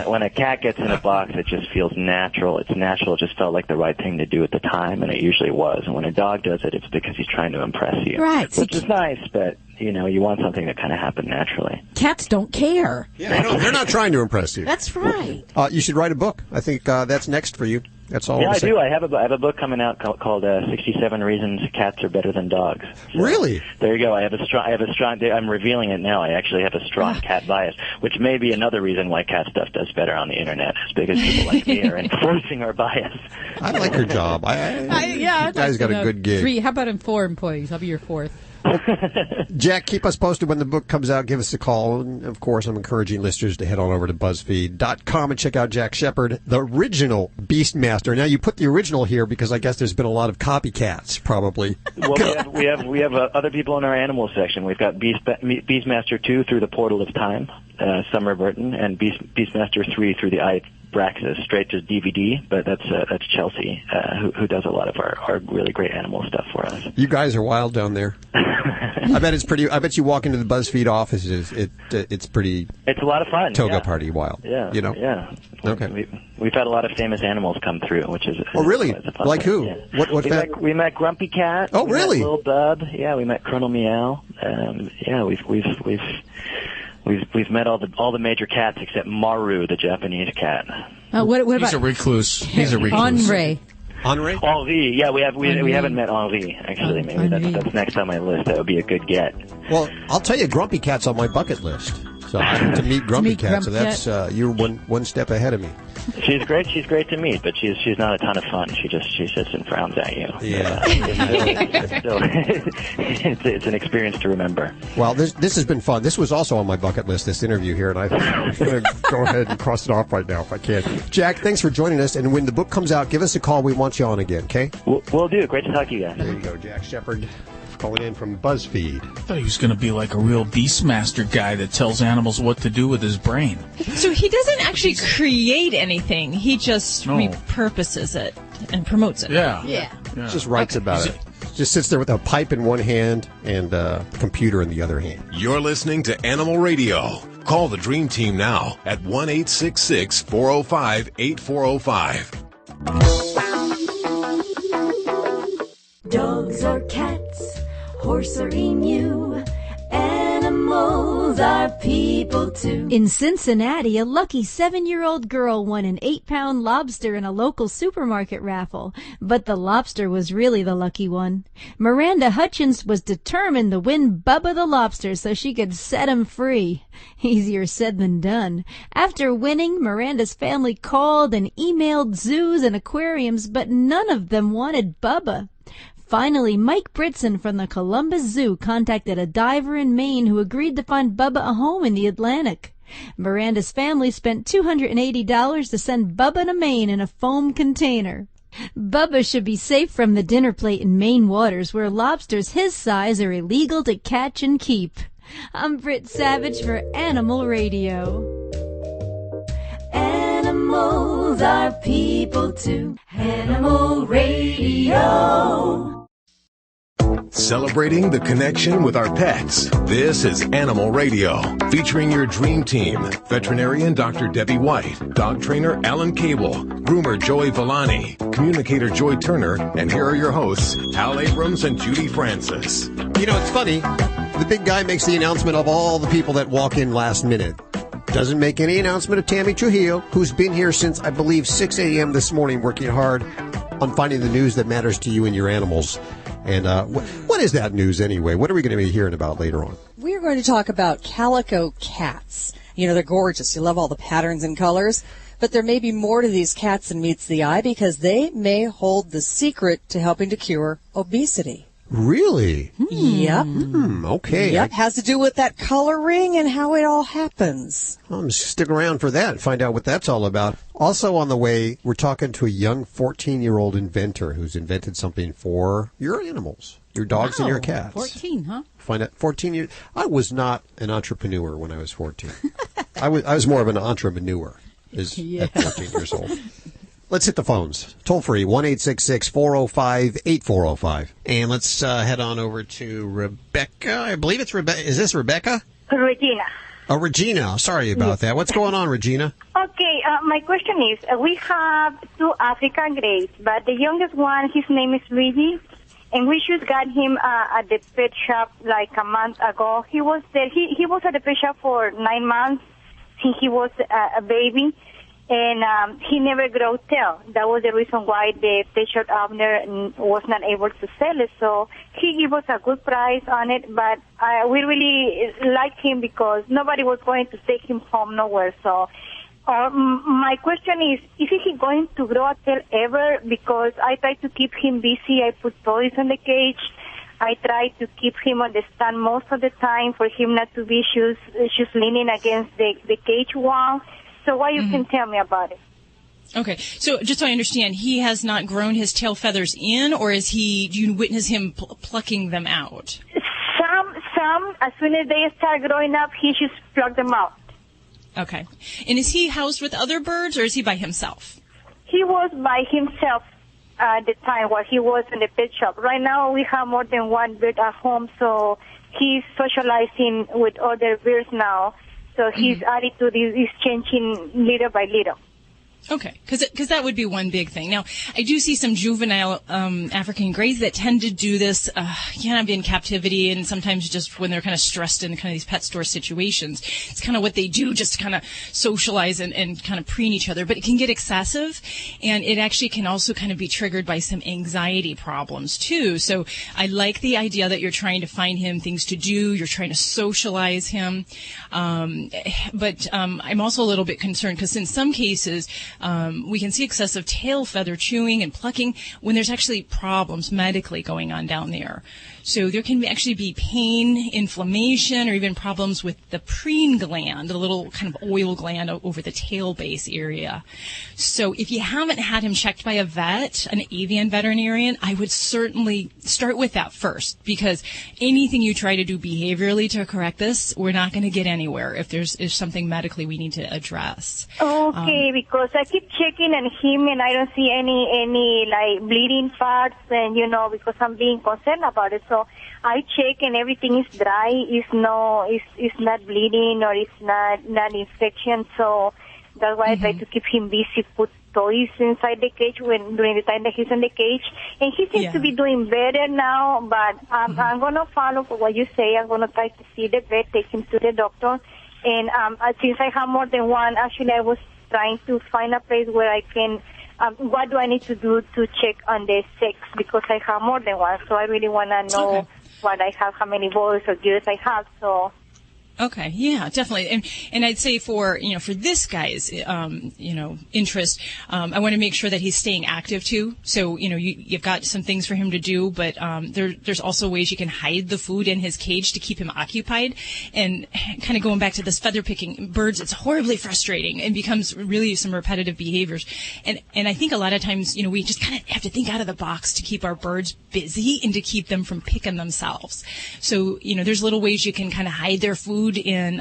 When a cat gets in a box, it just feels natural. It's natural. It just felt like the right thing to do at the time, and it usually was. And when a dog does it, it's because he's trying to impress you. Right. Which is nice, but, you want something that kind of happened naturally. Cats don't care. Yeah, they're not trying to impress you. That's right. You should write a book. I think that's next for you. That's all. Yeah, I do. I have a book coming out called 67 Reasons Cats Are Better Than Dogs. So, really? There you go. I have a strong. I'm revealing it now. I actually have a strong cat bias, which may be another reason why cat stuff does better on the internet. Is because people like me are enforcing our bias. I like your job. You guys got a good gig. 3. How about 4 employees? I'll be your 4th. Jack, keep us posted when the book comes out. Give us a call. And, of course, I'm encouraging listeners to head on over to BuzzFeed.com and check out Jack Shepard, the original Beastmaster. Now, you put the original here because I guess there's been a lot of copycats, probably. Well, we have other people in our animal section. We've got Beastmaster 2 through the Portal of Time, Summer Burton, and Beastmaster 3 through the Eye Braxis, straight to DVD, but that's Chelsea, who does a lot of our really great animal stuff for us. You guys are wild down there. I bet you walk into the BuzzFeed offices, it's pretty. It's a lot of fun. Toga party wild. Yeah. Yeah. Okay. We've had a lot of famous animals come through, which is. Oh, really? Like who? Yeah. We met Grumpy Cat. Oh, really? We met Lil Bub. Yeah, we met Colonel Meow. We've met all the major cats except Maru, the Japanese cat. What about? He's a recluse. Henri. Henri, yeah, we haven't met Henri actually. Maybe that's next on my list. That would be a good get. Well, I'll tell you, Grumpy Cat's on my bucket list. So to meet Grumpy Cat. So that's you're one step ahead of me. She's great. She's great to meet, but she's not a ton of fun. She sits and frowns at you. Yeah. It's an experience to remember. Well, this has been fun. This was also on my bucket list, this interview here, and I'm going to go ahead and cross it off right now if I can. Jack, thanks for joining us, and when the book comes out, give us a call. We want you on again, okay? We'll do. Great to talk to you guys. There you go, Jack Shepard. Calling in from BuzzFeed. I thought he was going to be like a real Beastmaster guy that tells animals what to do with his brain. So he doesn't actually create anything. He just repurposes it and promotes it. Yeah. Just writes about it. Just sits there with a pipe in one hand and a computer in the other hand. You're listening to Animal Radio. Call the Dream Team now at 1-866-405-8405. Dogs or cats, horse or emu, animals our people too. In Cincinnati, a lucky 7-year-old girl won an 8-pound lobster in a local supermarket raffle. But the lobster was really the lucky one. Miranda Hutchins was determined to win Bubba the lobster so she could set him free. Easier said than done. After winning, Miranda's family called and emailed zoos and aquariums, but none of them wanted Bubba. Finally, Mike Britson from the Columbus Zoo contacted a diver in Maine who agreed to find Bubba a home in the Atlantic. Miranda's family spent $280 to send Bubba to Maine in a foam container. Bubba should be safe from the dinner plate in Maine waters where lobsters his size are illegal to catch and keep. I'm Britt Savage for Animal Radio. Animals are people too. Animal Radio. Celebrating the connection with our pets. This is Animal Radio, featuring your dream team. Veterinarian Dr. Debbie White, dog trainer Alan Cable, groomer Joey Villani, communicator Joy Turner, and here are your hosts, Hal Abrams and Judy Francis. You know, it's funny. The big guy makes the announcement of all the people that walk in last minute. Doesn't make any announcement of Tammy Trujillo, who's been here since, I believe, 6 a.m. this morning, working hard on finding the news that matters to you and your animals. And what is that news anyway? What are we going to be hearing about later on? We're going to talk about calico cats. You know, they're gorgeous. You love all the patterns and colors. But there may be more to these cats than meets the eye because they may hold the secret to helping to cure obesity. Really? Yep. Okay. Yep. Has to do with that coloring and how it all happens. I'm stick around for that and find out what that's all about. Also on the way, we're talking to a young 14-year-old inventor who's invented something for your animals, your dogs and your cats. 14, huh? Find out 14 years. I was not an entrepreneur when I was 14. I was more of an entrepreneur at 14 years old. Let's hit the phones. Toll free, 1-866-405-8405. And let's head on over to Rebecca. I believe it's Rebecca. Is this Rebecca? Regina. Oh, Regina. Sorry about that. What's going on, Regina? Okay, my question is, we have 2 African Greys, but the youngest one, his name is Luigi, and we just got him at the pet shop like a month ago. He was there. He was at the pet shop for 9 months since he was a baby. And he never grew tail. That was the reason why the pet shop owner was not able to sell it. So he gave us a good price on it, but we really liked him because nobody was going to take him home nowhere. So my question is he going to grow a tail ever? Because I try to keep him busy. I put toys in the cage. I try to keep him on the stand most of the time for him not to be just leaning against the cage wall. So what you can tell me about it? Okay, so just so I understand, he has not grown his tail feathers in, or do you witness him plucking them out? Some, as soon as they start growing up, he just pluck them out. Okay. And is he housed with other birds, or is he by himself? He was by himself at the time while he was in the pet shop. Right now, we have more than one bird at home, so he's socializing with other birds now. So his attitude is changing little by little. Okay, because that would be one big thing. Now, I do see some juvenile African Greys that tend to do this, in captivity, and sometimes just when they're kind of stressed in kind of these pet store situations. It's kind of what they do, just to kind of socialize and kind of preen each other. But it can get excessive, and it actually can also kind of be triggered by some anxiety problems, too. So I like the idea that you're trying to find him things to do. You're trying to socialize him. But I'm also a little bit concerned because in some cases, we can see excessive tail feather chewing and plucking when there's actually problems medically going on down there. So there can actually be pain, inflammation, or even problems with the preen gland, the little kind of oil gland over the tail base area. So if you haven't had him checked by a vet, an avian veterinarian, I would certainly start with that first, because anything you try to do behaviorally to correct this, we're not going to get anywhere if there's something medically we need to address. Okay, because I keep checking on him and I don't see any like bleeding parts, and because I'm being concerned about it. So I check and everything is dry. It's not bleeding or it's not infection. So That's why I try to keep him busy, put toys inside the cage during the time that he's in the cage. And he seems to be doing better now, but I'm going to follow what you say. I'm going to try to see the vet, take him to the doctor. And since I have more than one, actually I was trying to find a place where I can, what do I need to do to check on the sex, because I have more than one. So I really want to know what I have, how many boys or girls I have. So. Okay, yeah, definitely. And I'd say for this guy's, interest, I want to make sure that he's staying active too. So, you've got some things for him to do, but, there's also ways you can hide the food in his cage to keep him occupied. And kind of going back to this feather picking, birds, it's horribly frustrating and becomes really some repetitive behaviors. And I think a lot of times, we just kind of have to think out of the box to keep our birds busy and to keep them from picking themselves. So, there's little ways you can kind of hide their food in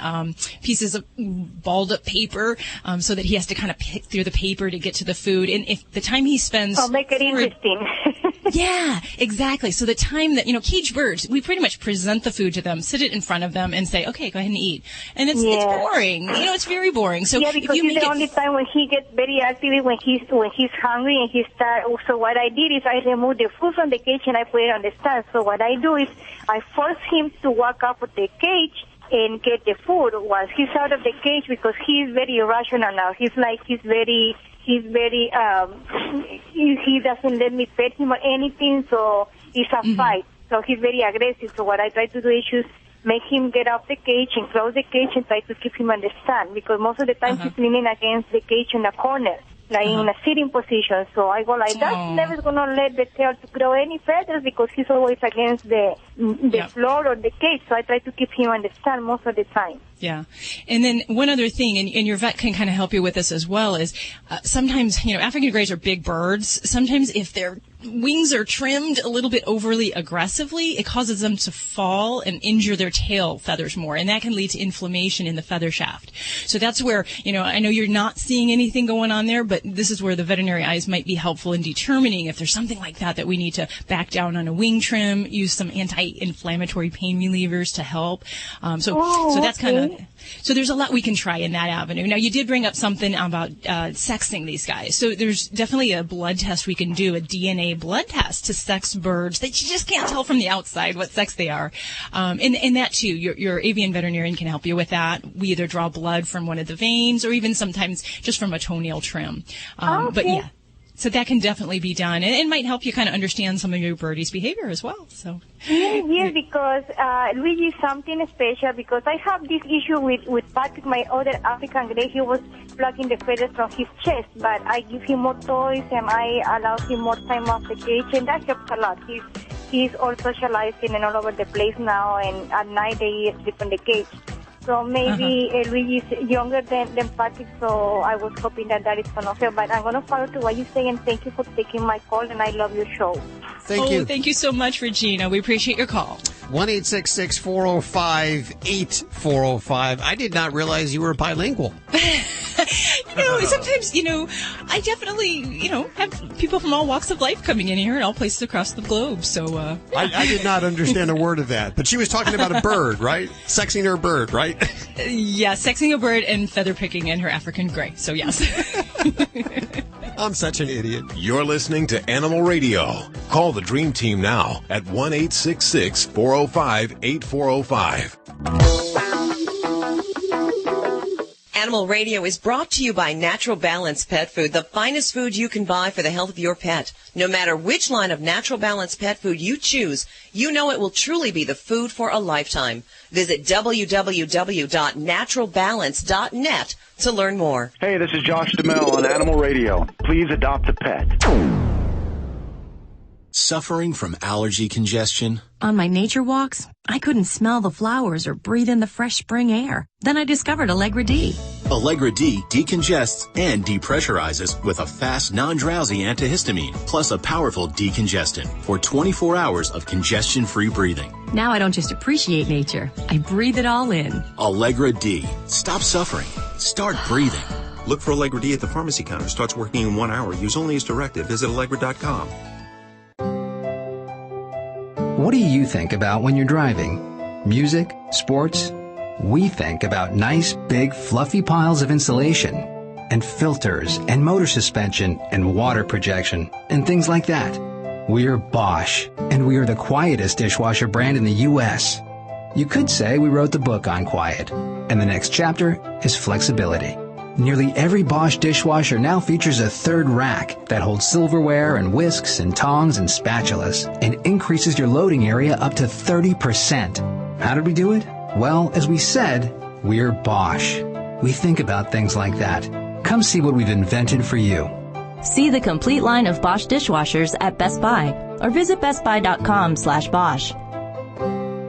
pieces of balled up paper, so that he has to kind of pick through the paper to get to the food. And if the time he spends... Oh, make it interesting. Yeah, exactly. So the time that, cage birds, we pretty much present the food to them, sit it in front of them and say, okay, go ahead and eat. And it's boring. It's very boring. So yeah, because it's the only time when he gets very active, when he's hungry and he starts. So what I did is I removed the food from the cage and I put it on the stand. So what I do is I force him to walk up with the cage and get the food once he's out of the cage, because he's very irrational now. He doesn't let me pet him or anything, so it's a fight. So he's very aggressive. So what I try to do is just make him get off the cage and close the cage and try to keep him on the stand, because most of the time he's leaning against the cage in the corner, like in a sitting position. So I go like, that's never going to let the tail to grow any feathers, because he's always against the floor or the cage. So I try to keep him on the stand most of the time. Yeah. And then one other thing, and your vet can kind of help you with this as well, is sometimes, African greys are big birds. Sometimes if their wings are trimmed a little bit overly aggressively, it causes them to fall and injure their tail feathers more. And that can lead to inflammation in the feather shaft. So that's where, I know you're not seeing anything going on there, but this is where the veterinary eyes might be helpful in determining if there's something like that we need to back down on a wing trim, use some anti-inflammatory pain relievers to help. So that's kind of, so there's a lot we can try in that avenue. Now, you did bring up something about sexing these guys. So there's definitely a blood test we can do, a DNA blood test to sex birds that you just can't tell from the outside what sex they are. And that too, your avian veterinarian can help you with that. We either draw blood from one of the veins or even sometimes just from a toenail trim. But yeah. So that can definitely be done, and it might help you kind of understand some of your birdie's behavior as well. So yes, because Luigi is something special, because I have this issue with Patrick, my other African grey. He was plucking the feathers from his chest, but I give him more toys and I allow him more time off the cage, and that helps a lot. He's all socializing and all over the place now, and at night they sleep in the cage. So maybe Luigi is younger than Patrick, so I was hoping that is going to help. But I'm going to follow to what you say, and thank you for taking my call, and I love your show. Thank you. Thank you so much, Regina. We appreciate your call. 1-866-405-8405. I did not realize you were bilingual. Sometimes, I definitely, have people from all walks of life coming in here and all places across the globe. So I did not understand a word of that. But she was talking about a bird, right? Sexing her bird, right? Yeah, sexing a bird and feather picking in her African gray. So, yes. I'm such an idiot. You're listening to Animal Radio. Call the Dream Team now at 1-866-405-8405. Animal Radio is brought to you by Natural Balance Pet Food, the finest food you can buy for the health of your pet. No matter which line of Natural Balance Pet Food you choose, you know it will truly be the food for a lifetime. Visit www.naturalbalance.net to learn more. Hey, this is Josh DeMille on Animal Radio. Please adopt a pet. Suffering from allergy congestion? On my nature walks, I couldn't smell the flowers or breathe in the fresh spring air. Then I discovered Allegra D. Allegra D decongests and depressurizes with a fast, non-drowsy antihistamine, plus a powerful decongestant for 24 hours of congestion-free breathing. Now I don't just appreciate nature, I breathe it all in. Allegra D. Stop suffering. Start breathing. Look for Allegra D at the pharmacy counter. Starts working in 1 hour. Use only as directed. Visit Allegra.com. What do you think about when you're driving? Music? Sports? We think about nice, big, fluffy piles of insulation. and filters and motor suspension and water projection and things like that. We're Bosch, and we are the quietest dishwasher brand in the U.S. You could say we wrote the book on quiet, and the next chapter is flexibility. Nearly every Bosch dishwasher now features a third rack that holds silverware and whisks and tongs and spatulas and increases your loading area up to 30%. How did we do it? Well, as we said, we're Bosch. We think about things like that. Come see what we've invented for you. See the complete line of Bosch dishwashers at Best Buy or visit bestbuy.com/Bosch.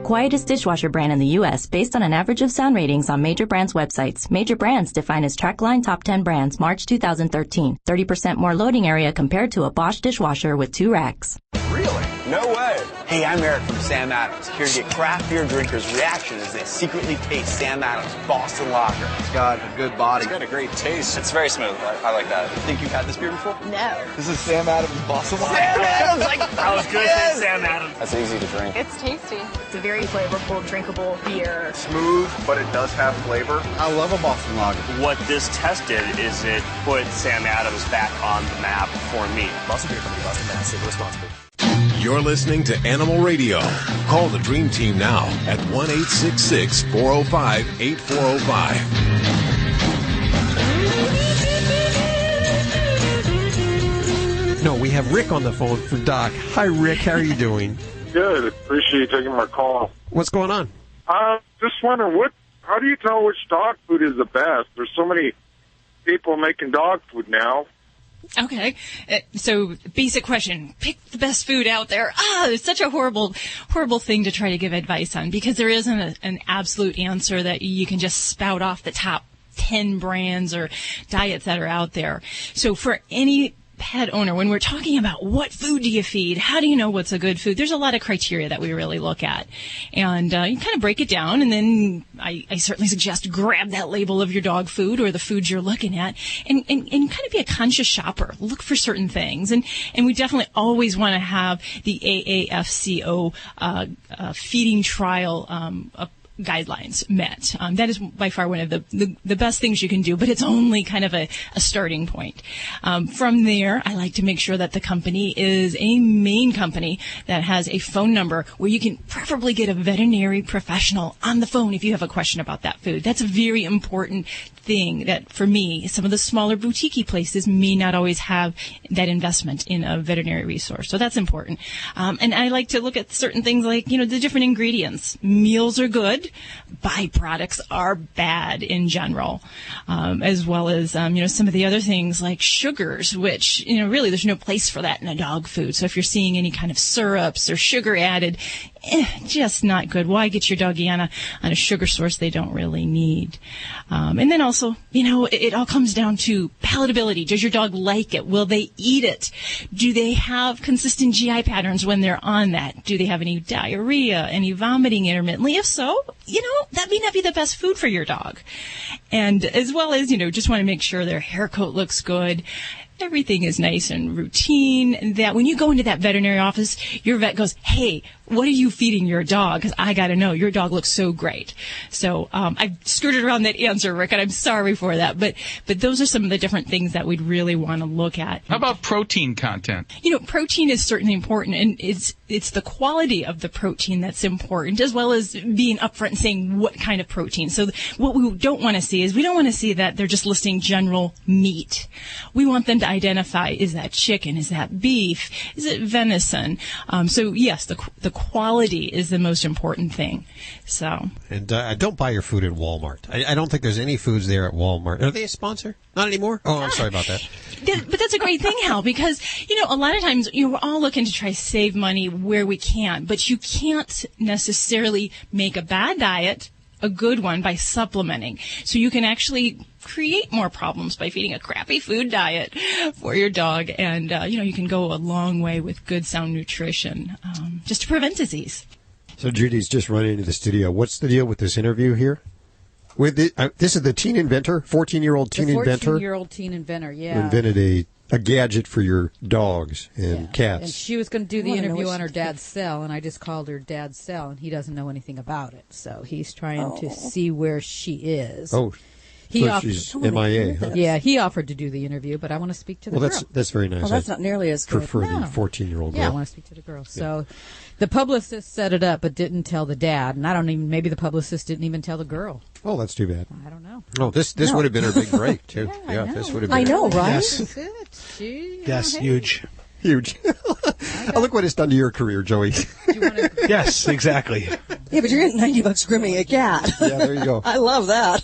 Quietest dishwasher brand in the U.S. based on an average of sound ratings on major brands' websites. Major brands defined as TrackLine Top 10 Brands, March 2013. 30% more loading area compared to a Bosch dishwasher with 2 racks. Really? No way. Hey, I'm Eric from Sam Adams, here to get craft beer drinkers' reaction as they secretly taste Sam Adams Boston Lager. It's got a good body. It's got a great taste. It's very smooth. I like that. Think you've had this beer before? No. This is Sam Adams Boston Lager. Sam Adams! I was going to say Sam Adams. That's easy to drink. It's tasty. It's a very flavorful, drinkable beer. Smooth, but it does have flavor. I love a Boston Lager. What this test did is it put Sam Adams back on the map for me. Boston Beer Company, Boston, Mass. Save responsibly. You're listening to Animal Radio. Call the Dream Team now at 1-866-405-8405. No, we have Rick on the phone for Doc. Hi, Rick. How are you doing? Good. Appreciate you taking my call. What's going on? Just wondering, how do you tell which dog food is the best? There's so many people making dog food now. Okay, so basic question, pick the best food out there. It's such a horrible thing to try to give advice on because there isn't an absolute answer that you can just spout off the top 10 brands or diets that are out there. So for any pet owner, when we're talking about what food do you feed, how do you know what's a good food, there's a lot of criteria that we really look at. And you kind of break it down, and then I certainly suggest grab that label of your dog food or the foods you're looking at and kind of be a conscious shopper. Look for certain things. And we definitely always want to have the AAFCO feeding trial guidelines met. That is by far one of the best things you can do, but it's only kind of a starting point. From there, I like to make sure that the company is a main company that has a phone number where you can preferably get a veterinary professional on the phone if you have a question about that food. That's a very important thing that, for me, some of the smaller boutique places may not always have that investment in a veterinary resource. So that's important. And I like to look at certain things like, the different ingredients. Meals are good. Byproducts are bad in general, as well as, some of the other things like sugars, which, really there's no place for that in a dog food. So if you're seeing any kind of syrups or sugar added, just not good. Why get your doggy on a sugar source they don't really need? And then also, it all comes down to palatability. Does your dog like it? Will they eat it? Do they have consistent GI patterns when they're on that? Do they have any diarrhea, any vomiting intermittently? If so, that may not be the best food for your dog. And as well as, just want to make sure their hair coat looks good. Everything is nice and routine, that when you go into that veterinary office, your vet goes, hey, what are you feeding your dog? Because I got to know. Your dog looks so great. So I've skirted around that answer, Rick, and I'm sorry for that. But those are some of the different things that we'd really want to look at. How about protein content? Protein is certainly important, and it's the quality of the protein that's important, as well as being upfront and saying what kind of protein. So what we don't want to see is we don't want to see that they're just listing general meat. We want them to identify, is that chicken? Is that beef? Is it venison? So yes, the quality is the most important thing. So. And don't buy your food at Walmart. I don't think there's any foods there at Walmart. Are they a sponsor? Not anymore? Oh, I'm sorry about that. But that's a great thing, Hal, because, a lot of times we're all looking to try to save money where we can, but you can't necessarily make a bad diet a good one by supplementing. So you can actually create more problems by feeding a crappy food diet for your dog. And, you can go a long way with good, sound nutrition just to prevent disease. So Judy's just running into the studio. What's the deal with this interview here? This is the teen inventor, 14-year-old teen inventor. 14-year-old teen inventor, yeah. Who invented a gadget for your dogs and cats. And she was going to do the interview on her dad's cell, and I just called her dad's cell, and he doesn't know anything about it. So he's trying to see where she is. Oh. She's MIA. Huh? Yeah, he offered to do the interview, but I want to speak to the girl. That's very nice. Well, that's not nearly as good. Prefer the 14-year-old girl. Yeah, I want to speak to the girl. So the publicist set it up, but didn't tell the dad, and maybe the publicist didn't even tell the girl. Oh, that's too bad. I don't know. Oh, this would have been her big break too. Yeah, this would have been. I know, right? Yes. That's it. Yes, huge. Huge. Look what it's done to your career, Joey. Yes, exactly. Yeah, but you're getting $90 grooming a cat. Yeah, there you go. I love that.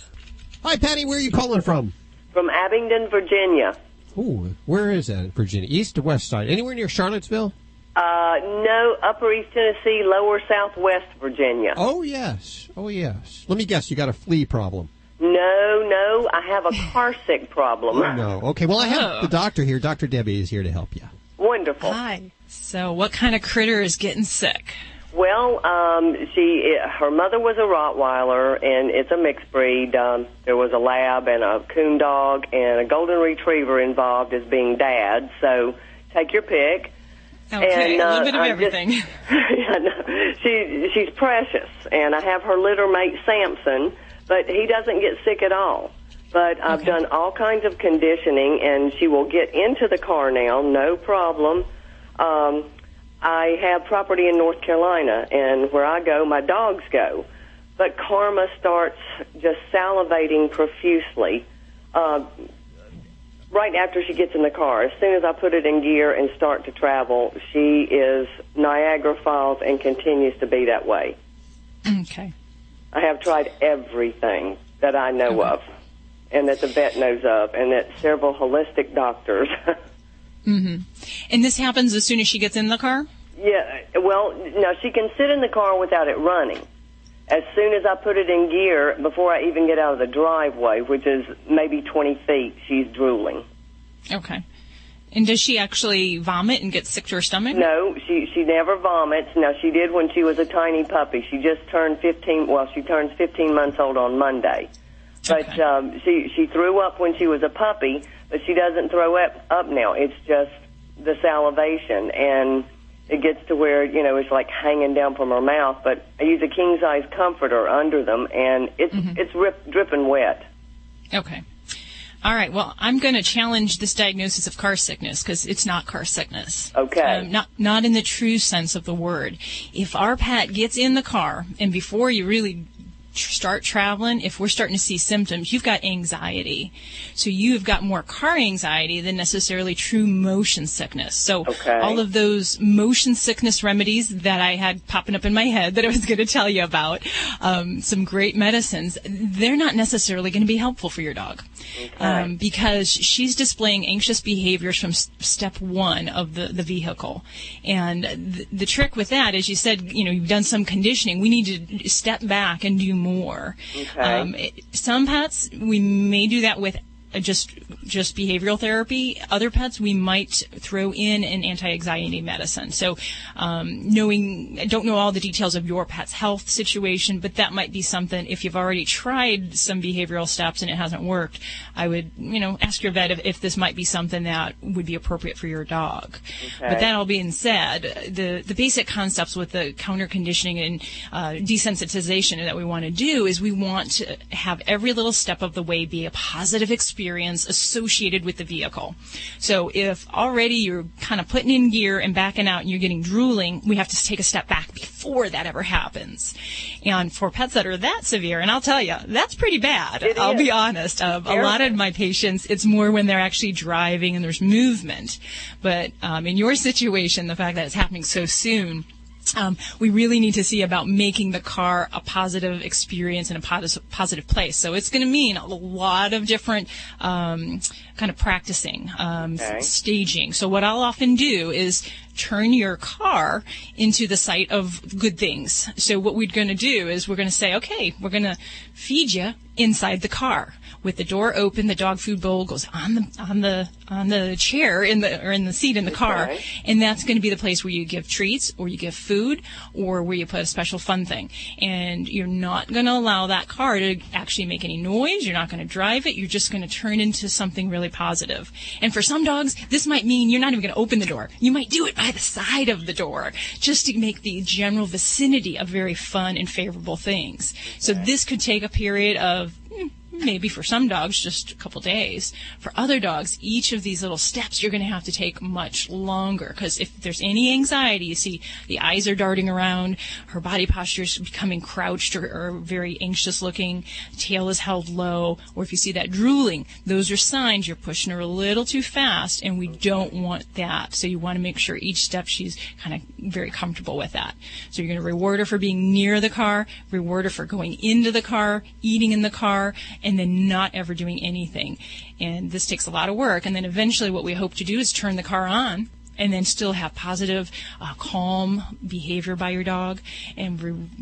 Hi, Patty. Where are you calling from? From Abingdon, Virginia. Ooh, where is that? Virginia, east to west side. Anywhere near Charlottesville? No, Upper East Tennessee, Lower Southwest Virginia. Oh yes. Let me guess. You got a flea problem. No, I have a car sick problem. Oh, no. Okay. Well, I have the doctor here. Dr. Debbie is here to help you. Wonderful. Hi. So, what kind of critter is getting sick? Well, her mother was a Rottweiler, and it's a mixed breed. There was a lab and a coon dog and a golden retriever involved as being dad. So, take your pick. Okay, and, a little bit of everything. She's precious, and I have her litter mate Samson, but he doesn't get sick at all. But I've done all kinds of conditioning, and she will get into the car now, no problem. I have property in North Carolina, and where I go, my dogs go. But Karma starts just salivating profusely right after she gets in the car. As soon as I put it in gear and start to travel, she is Niagara Falls and continues to be that way. Okay. I have tried everything that I know of and that the vet knows of and that several holistic doctors. Mm-hmm. And this happens as soon as she gets in the car? Yeah, well, no, she can sit in the car without it running. As soon as I put it in gear, before I even get out of the driveway, which is maybe 20 feet, she's drooling. Okay. And does she actually vomit and get sick to her stomach? No, she never vomits. Now, she did when she was a tiny puppy. She just turned 15, well, she turns 15 months old on Monday. But she threw up when she was a puppy, but she doesn't throw up now. It's just the salivation, and it gets to where, it's like hanging down from her mouth. But I use a king-size comforter under them, and it's dripping wet. Okay. All right. Well, I'm going to challenge this diagnosis of car sickness because it's not car sickness. Okay. Not in the true sense of the word. If our pet gets in the car, and before you really start traveling, if we're starting to see symptoms, you've got anxiety. So you've got more car anxiety than necessarily true motion sickness. So all of those motion sickness remedies that I had popping up in my head that I was going to tell you about, some great medicines, they're not necessarily going to be helpful for your dog. Because she's displaying anxious behaviors from step one of the vehicle. And the trick with that is, you said, you've done some conditioning. We need to step back and do more. Some pets, we may do that with just behavioral therapy. Other pets, we might throw in an anti-anxiety medicine. So I don't know all the details of your pet's health situation, but that might be something. If you've already tried some behavioral steps and it hasn't worked, I would, ask your vet if this might be something that would be appropriate for your dog. But that all being said, the basic concepts with the counter conditioning and desensitization that we want to do is we want to have every little step of the way be a positive experience associated with the vehicle. So if already you're kind of putting in gear and backing out and you're getting drooling, we have to take a step back before that ever happens. And for pets that are that severe, and I'll tell you, that's pretty bad. I'll be honest. A lot of my patients, it's more when they're actually driving and there's movement. But in your situation, the fact that it's happening so soon, we really need to see about making the car a positive experience and a positive place. So it's going to mean a lot of different kind of practicing, staging. So what I'll often do is turn your car into the site of good things. So what we're going to do is we're going to say, okay, we're going to feed you inside the car. With the door open, the dog food bowl goes on the chair in the seat in the car, and that's going to be the place where you give treats or you give food or where you put a special fun thing. And you're not going to allow that car to actually make any noise. You're not going to drive it. You're just going to turn into something really positive. And for some dogs, this might mean you're not even going to open the door. You might do it by the side of the door just to make the general vicinity of very fun and favorable things. So this could take a period of maybe for some dogs just a couple days. For other dogs, each of these little steps you're going to have to take much longer, because if there's any anxiety, you see the eyes are darting around, her body posture is becoming crouched or very anxious looking, tail is held low, or if you see that drooling, those are signs you're pushing her a little too fast, and we don't want that. So you want to make sure each step she's kind of very comfortable with that. So you're going to reward her for being near the car, reward her for going into the car, eating in the car, and then not ever doing anything. And this takes a lot of work. And then eventually what we hope to do is turn the car on and then still have positive, calm behavior by your dog, and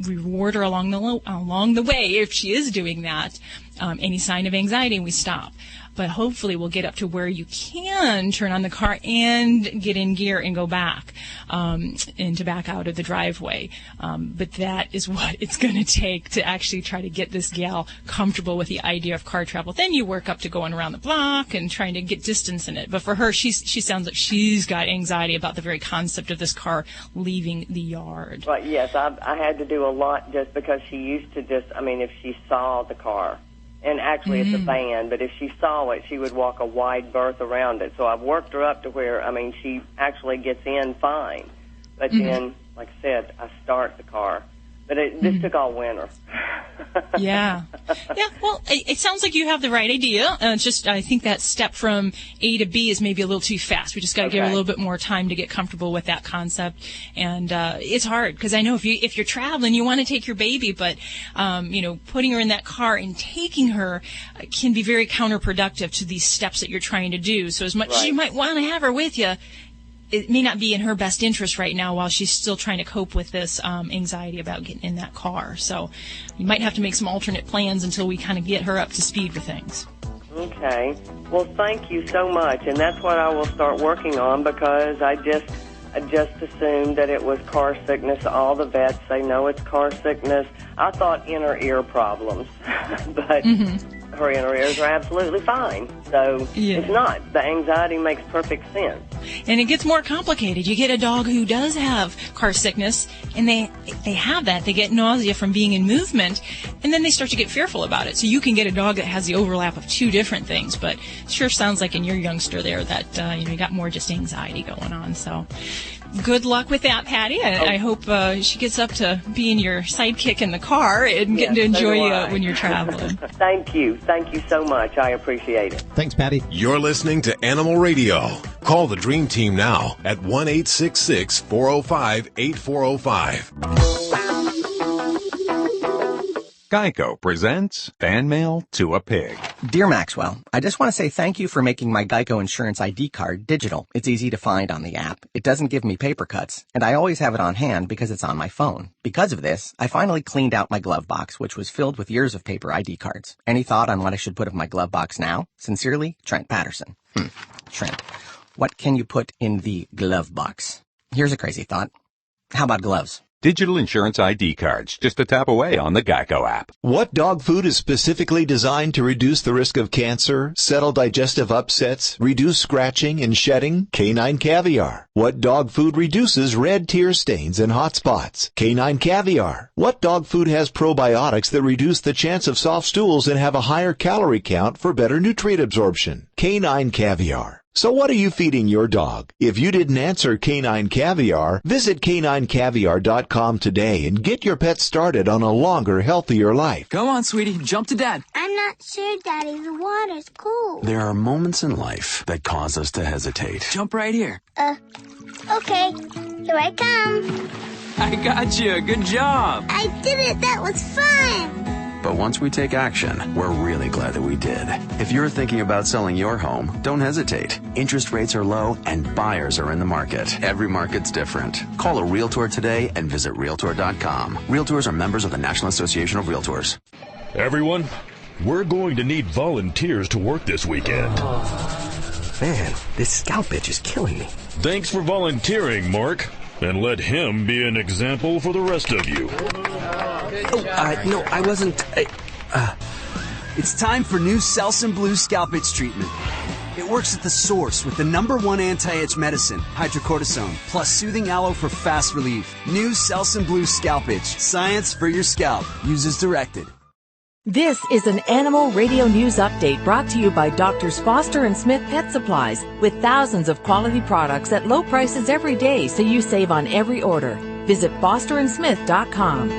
reward her along the way if she is doing that. Any sign of anxiety, we stop. But hopefully we'll get up to where you can turn on the car and get in gear and go back, and to back out of the driveway. But that is what it's going to take to actually try to get this gal comfortable with the idea of car travel. Then you work up to going around the block and trying to get distance in it. But for her, she sounds like she's got anxiety about the very concept of this car leaving the yard. Right, yes, I had to do a lot just because she used to if she saw the car. And actually, it's a van, but if she saw it, she would walk a wide berth around it. So I've worked her up to where, she actually gets in fine. But then, like I said, I start the car. But this took all winter. Yeah. Well, it sounds like you have the right idea. I think that step from A to B is maybe a little too fast. We just got to give her a little bit more time to get comfortable with that concept. And it's hard, because I know if you're traveling, you want to take your baby, but putting her in that car and taking her can be very counterproductive to these steps that you're trying to do. So as much as you might want to have her with you, it may not be in her best interest right now while she's still trying to cope with this anxiety about getting in that car. So you might have to make some alternate plans until we kind of get her up to speed with things. Okay. Well, thank you so much. And that's what I will start working on, because I just assumed that it was car sickness. All the vets say, no, it's car sickness. I thought inner ear problems, but her inner ears are absolutely fine. So it's not. The anxiety makes perfect sense. And it gets more complicated. You get a dog who does have car sickness, and they have that. They get nausea from being in movement, and then they start to get fearful about it. So you can get a dog that has the overlap of two different things, but it sure sounds like in your youngster there that you got more just anxiety going on. So good luck with that, Patty. I hope she gets up to being your sidekick in the car and getting to enjoy you when you're traveling. Thank you. Thank you so much. I appreciate it. Thanks, Patty. You're listening to Animal Radio. Call the Dream Team now at 1-866-405-8405. Geico presents Fan Mail to a Pig. Dear Maxwell, I just want to say thank you for making my Geico Insurance ID card digital. It's easy to find on the app. It doesn't give me paper cuts, and I always have it on hand because it's on my phone. Because of this, I finally cleaned out my glove box, which was filled with years of paper ID cards. Any thought on what I should put in my glove box now? Sincerely, Trent Patterson. Trent, what can you put in the glove box? Here's a crazy thought. How about gloves? Digital insurance ID cards, just a tap away on the Geico app. What dog food is specifically designed to reduce the risk of cancer, settle digestive upsets, reduce scratching and shedding? Canine Caviar. What dog food reduces red tear stains and hot spots? Canine Caviar. What dog food has probiotics that reduce the chance of soft stools and have a higher calorie count for better nutrient absorption? Canine Caviar. So what are you feeding your dog? If you didn't answer Canine Caviar, visit caninecaviar.com today and get your pet started on a longer, healthier life. Go on, sweetie. Jump to Dad. I'm not sure, Daddy. The water's cool. There are moments in life that cause us to hesitate. Jump right here. Okay. Here I come. I got you. Good job. I did it. That was fun. But once we take action, we're really glad that we did. If you're thinking about selling your home, don't hesitate. Interest rates are low and buyers are in the market. Every market's different. Call a Realtor today and visit Realtor.com. Realtors are members of the National Association of Realtors. Everyone, we're going to need volunteers to work this weekend. Man, this scout bitch is killing me. Thanks for volunteering, Mark. And let him be an example for the rest of you. No, I wasn't. It's time for new Selsun Blue Scalp Itch treatment. It works at the source with the #1 anti-itch medicine, hydrocortisone, plus soothing aloe for fast relief. New Selsun Blue Scalp Itch. Science for your scalp. Use as directed. This is an Animal Radio News Update brought to you by Drs. Foster and Smith Pet Supplies, with thousands of quality products at low prices every day, so you save on every order. Visit fosterandsmith.com.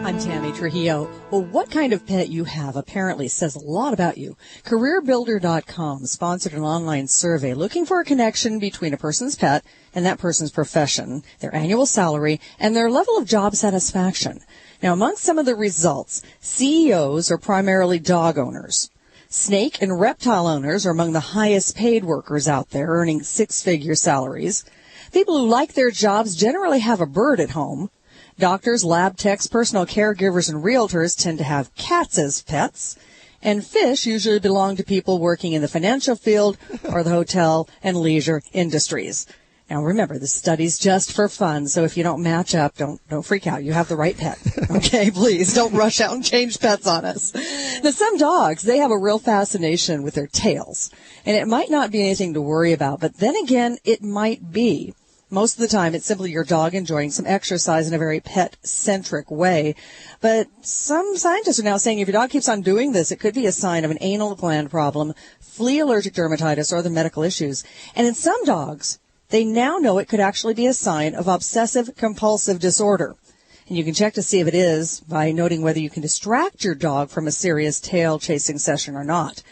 I'm Tammy Trujillo. Well, what kind of pet you have apparently says a lot about you. CareerBuilder.com sponsored an online survey looking for a connection between a person's pet and that person's profession, their annual salary, and their level of job satisfaction. Now, amongst some of the results, CEOs are primarily dog owners. Snake and reptile owners are among the highest paid workers out there, earning six-figure salaries. People who like their jobs generally have a bird at home. Doctors, lab techs, personal caregivers, and realtors tend to have cats as pets. And fish usually belong to people working in the financial field or the hotel and leisure industries. Now remember, this study's just for fun, so if you don't match up, don't freak out. You have the right pet. Okay, please don't rush out and change pets on us. Now, some dogs, they have a real fascination with their tails, and it might not be anything to worry about, but then again, it might be. Most of the time, it's simply your dog enjoying some exercise in a very pet-centric way. But some scientists are now saying if your dog keeps on doing this, it could be a sign of an anal gland problem, flea allergic dermatitis, or other medical issues. And in some dogs, they now know it could actually be a sign of obsessive-compulsive disorder. And you can check to see if it is by noting whether you can distract your dog from a serious tail-chasing session or not.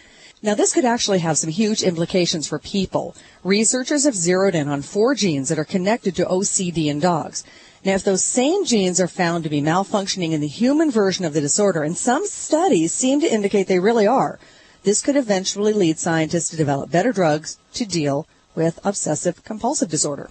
Now, this could actually have some huge implications for people. Researchers have zeroed in on 4 genes that are connected to OCD in dogs. Now, if those same genes are found to be malfunctioning in the human version of the disorder, and some studies seem to indicate they really are, this could eventually lead scientists to develop better drugs to deal with obsessive-compulsive disorder.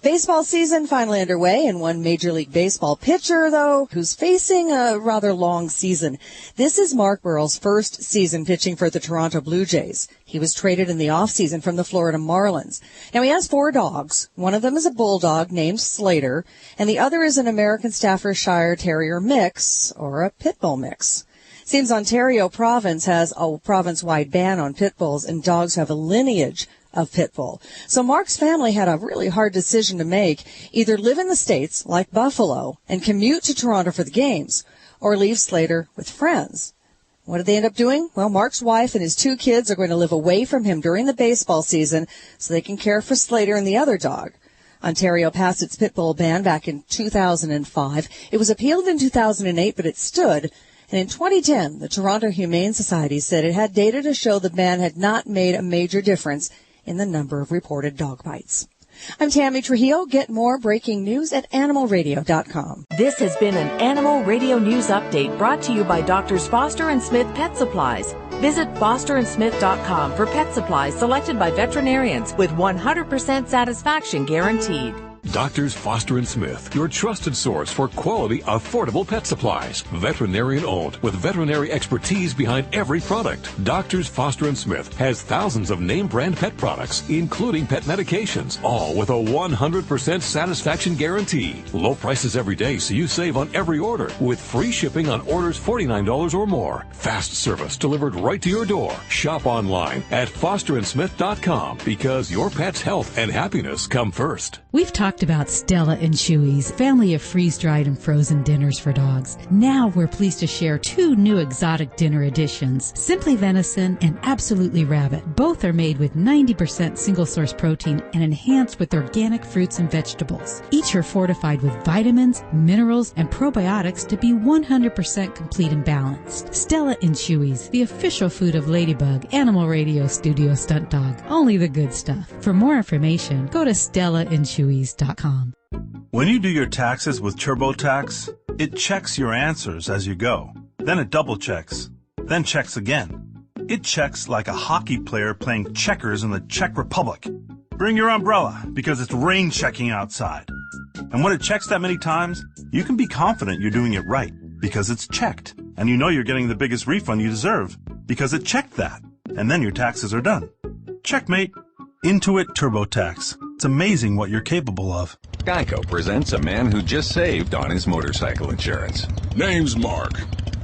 Baseball season finally underway, and one Major League Baseball pitcher, though, who's facing a rather long season. This is Mark Burrell's first season pitching for the Toronto Blue Jays. He was traded in the offseason from the Florida Marlins. Now, he has 4 dogs. One of them is a bulldog named Slater, and the other is an American Staffordshire Terrier mix, or a pit bull mix. Seems Ontario province has a province-wide ban on pit bulls, and dogs have a lineage of pit bull. So Mark's family had a really hard decision to make: either live in the States, like Buffalo, and commute to Toronto for the games, or leave Slater with friends. What did they end up doing? Well, Mark's wife and his 2 kids are going to live away from him during the baseball season so they can care for Slater and the other dog. Ontario passed its pit bull ban back in 2005. It was appealed in 2008, but it stood. And in 2010, the Toronto Humane Society said it had data to show the ban had not made a major difference in the number of reported dog bites. I'm Tammy Trujillo. Get more breaking news at animalradio.com. This has been an Animal Radio News Update brought to you by Drs. Foster and Smith Pet Supplies. Visit fosterandsmith.com for pet supplies selected by veterinarians with 100% satisfaction guaranteed. Doctors Foster and Smith, your trusted source for quality, affordable pet supplies. Veterinarian owned, with veterinary expertise behind every product. Doctors Foster and Smith has thousands of name brand pet products, including pet medications, all with a 100% satisfaction guarantee. Low prices every day, so you save on every order, with free shipping on orders $49 or more. Fast service delivered right to your door. Shop online at fosterandsmith.com, because your pet's health and happiness come first. We've talked about Stella and Chewy's family of freeze-dried and frozen dinners for dogs. Now we're pleased to share 2 new exotic dinner additions, Simply Venison and Absolutely Rabbit. Both are made with 90% single-source protein and enhanced with organic fruits and vegetables. Each are fortified with vitamins, minerals, and probiotics to be 100% complete and balanced. Stella and Chewy's, the official food of Ladybug, Animal Radio Studio Stunt Dog. Only the good stuff. For more information, go to StellaandChewy's.com. When you do your taxes with TurboTax, it checks your answers as you go. Then it double checks. Then checks again. It checks like a hockey player playing checkers in the Czech Republic. Bring your umbrella, because it's rain checking outside. And when it checks that many times, you can be confident you're doing it right, because it's checked. And you know you're getting the biggest refund you deserve, because it checked that. And then your taxes are done. Checkmate. Intuit TurboTax. It's amazing what you're capable of. Geico presents a man who just saved on his motorcycle insurance. Name's Mark,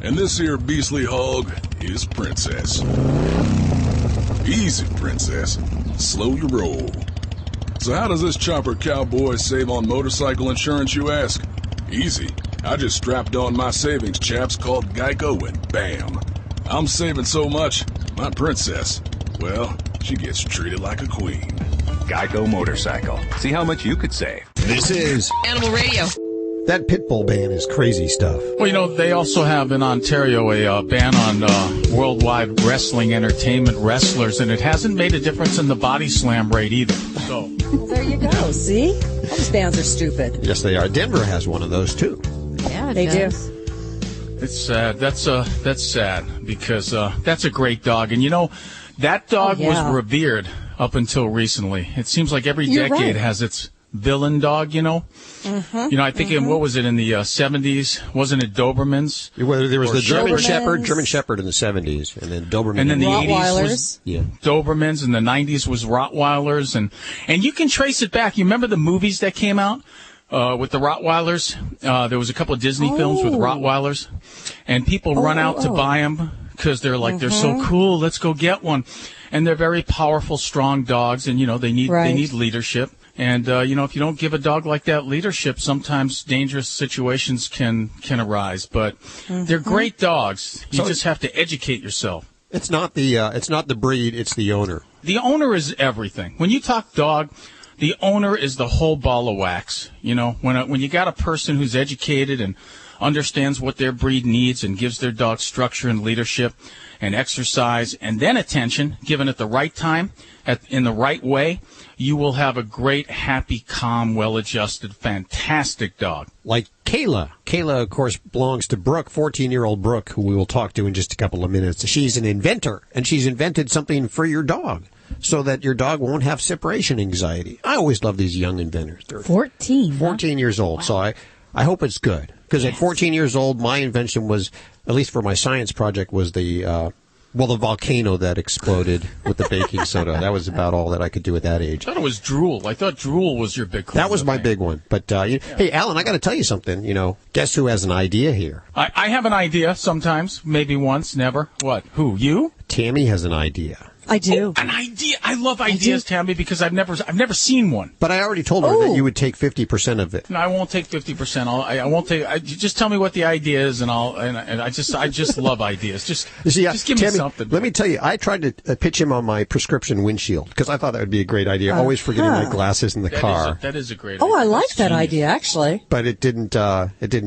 and this here beastly hog is Princess. Easy, Princess. Slow your roll. So how does this chopper cowboy save on motorcycle insurance, you ask? Easy. I just strapped on my savings chaps called Geico and bam. I'm saving so much, my princess, well, she gets treated like a queen. Geico Motorcycle. See how much you could save. This is Animal Radio. That pit bull ban is crazy stuff. Well, they also have in Ontario a ban on worldwide wrestling entertainment wrestlers, and it hasn't made a difference in the body slam rate either. So, well, there you go. See? All these bans are stupid. Yes, they are. Denver has one of those, too. Yeah, they do. It's sad. That's sad because that's a great dog. And, that dog was revered up until recently. It seems like every decade has its villain dog, Mm-hmm. I think in, what was it, in the 70s? Wasn't it Dobermans? Well, there was the German Dobermans. Shepherd in the 70s, and then Doberman. And then the 80s was Dobermans, and the 90s was Rottweilers. And you can trace it back. You remember the movies that came out with the Rottweilers? There was a couple of Disney films with Rottweilers. And people run out to buy them because they're like, they're so cool, let's go get one. And they're very powerful, strong dogs, and, they need leadership. And, if you don't give a dog like that leadership, sometimes dangerous situations can arise. But they're great dogs. You just have to educate yourself. It's not the breed, it's the owner. The owner is everything. When you talk dog, the owner is the whole ball of wax. When you got a person who's educated and understands what their breed needs and gives their dog structure and leadership and exercise and then attention given at the right time, in the right way, you will have a great, happy, calm, well-adjusted, fantastic dog. Like Kayla. Kayla, of course, belongs to Brooke, 14-year-old Brooke, who we will talk to in just a couple of minutes. She's an inventor, and she's invented something for your dog so that your dog won't have separation anxiety. I always love these young inventors. They're 14 years old, wow. So I hope it's good. Because at 14 years old, my invention was, at least for my science project, was the volcano that exploded with the baking soda. That was about all that I could do at that age. I thought it was drool. I thought drool was your big one. That was my big one. But, hey, Alan, I got to tell you something. Guess who has an idea here? I have an idea sometimes, maybe once, never. What? Who? You? Tammy has an idea. I do. An idea. I love ideas, Tammy, because I've never seen one. But I already told her that you would take 50% of it. No, I won't take 50%. I won't take. Just tell me what the idea is, and I just love ideas. Just give me something. Let me tell you, I tried to pitch him on my prescription windshield because I thought that would be a great idea. Always forgetting my glasses in the car. That is a great idea. Oh, I like that idea actually. But it didn't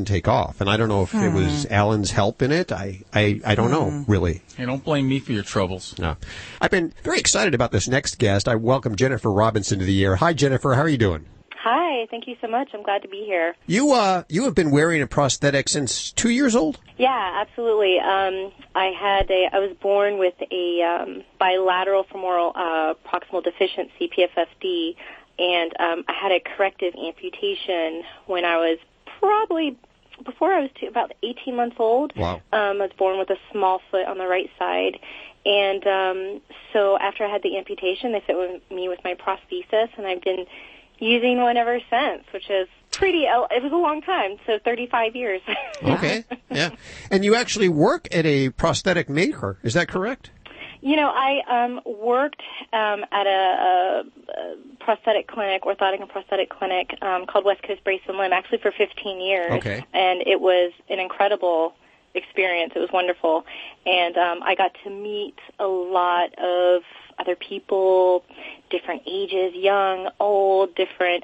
take off, and I don't know if it was Alan's help in it. I don't know really. Hey, don't blame me for your troubles. No, I've been very excited about this next guest. I welcome Jennifer Robinson to the air. Hi, Jennifer. How are you doing? Hi. Thank you so much. I'm glad to be here. You have been wearing a prosthetic since 2 years old? Yeah, absolutely. I was born with a bilateral femoral proximal deficiency, PFFD, and I had a corrective amputation when I was before I was about 18 months old. Wow. I was born with a small foot on the right side. And so after I had the amputation, they fit me with my prosthesis, and I've been using one ever since, which is it was a long time, so 35 years. Okay, yeah. And you actually work at a prosthetic maker, is that correct? I worked at a prosthetic clinic, orthotic and prosthetic clinic called West Coast Brace and Limb, actually for 15 years. Okay. And it was an incredible experience. It was wonderful. And I got to meet a lot of other people, different ages, young, old, different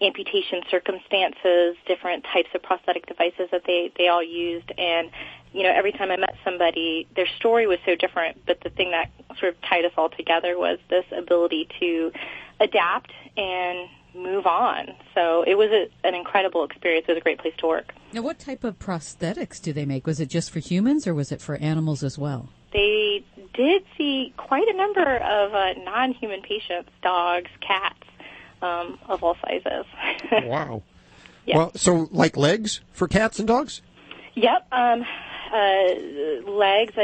amputation circumstances, different types of prosthetic devices that they all used. And every time I met somebody, their story was so different, but the thing that sort of tied us all together was this ability to adapt and move on. So it was an incredible experience. It was a great place to work. Now, what type of prosthetics do they make? Was it just for humans or was it for animals as well? They did see quite a number of non-human patients, dogs, cats, of all sizes. Wow. Yeah. Well, so like legs for cats and dogs? Yep. Legs,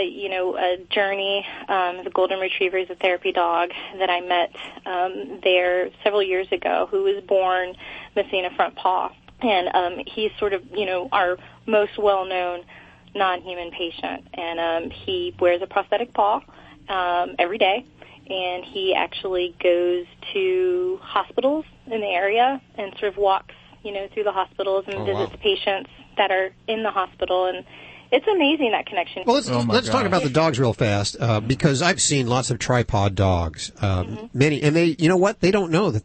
Journey, the golden retriever, is a therapy dog that I met there several years ago, who was born missing a front paw. And he's sort of, our most well-known non-human patient. And he wears a prosthetic paw every day. And he actually goes to hospitals in the area and sort of walks, through the hospitals and visits patients that are in the hospital, and it's amazing, that connection. Well, let's talk about the dogs real fast, because I've seen lots of tripod dogs, many, and they, you know what? They don't know that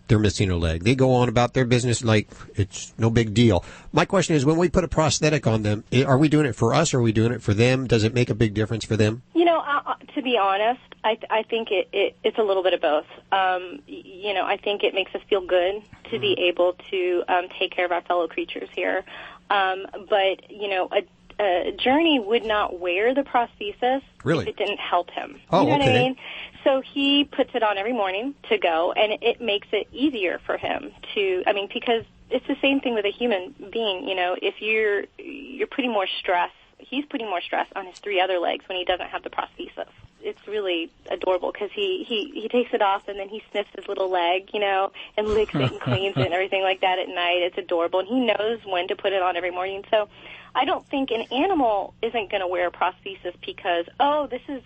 they're missing a leg. They go on about their business like it's no big deal. My question is, when we put a prosthetic on them, are we doing it for us or are we doing it for them? Does it make a big difference for them? You know, to be honest, I think it's a little bit of both. You know, I think it makes us feel good to be able to take care of our fellow creatures here. But, you know, Journey would not wear the prosthesis if it didn't help him. Oh, you know what I okay. mean? So he puts it on every morning to go, and it makes it easier for him to, I mean, because it's the same thing with a human being. You know, if you're putting more stress, he's putting more stress on his 3 other legs when he doesn't have the prosthesis. It's really adorable because he takes it off and then he sniffs his little leg, you know, and licks it and cleans it and everything like that at night. It's adorable, and he knows when to put it on every morning. So I don't think an animal isn't going to wear a prosthesis because, oh, this is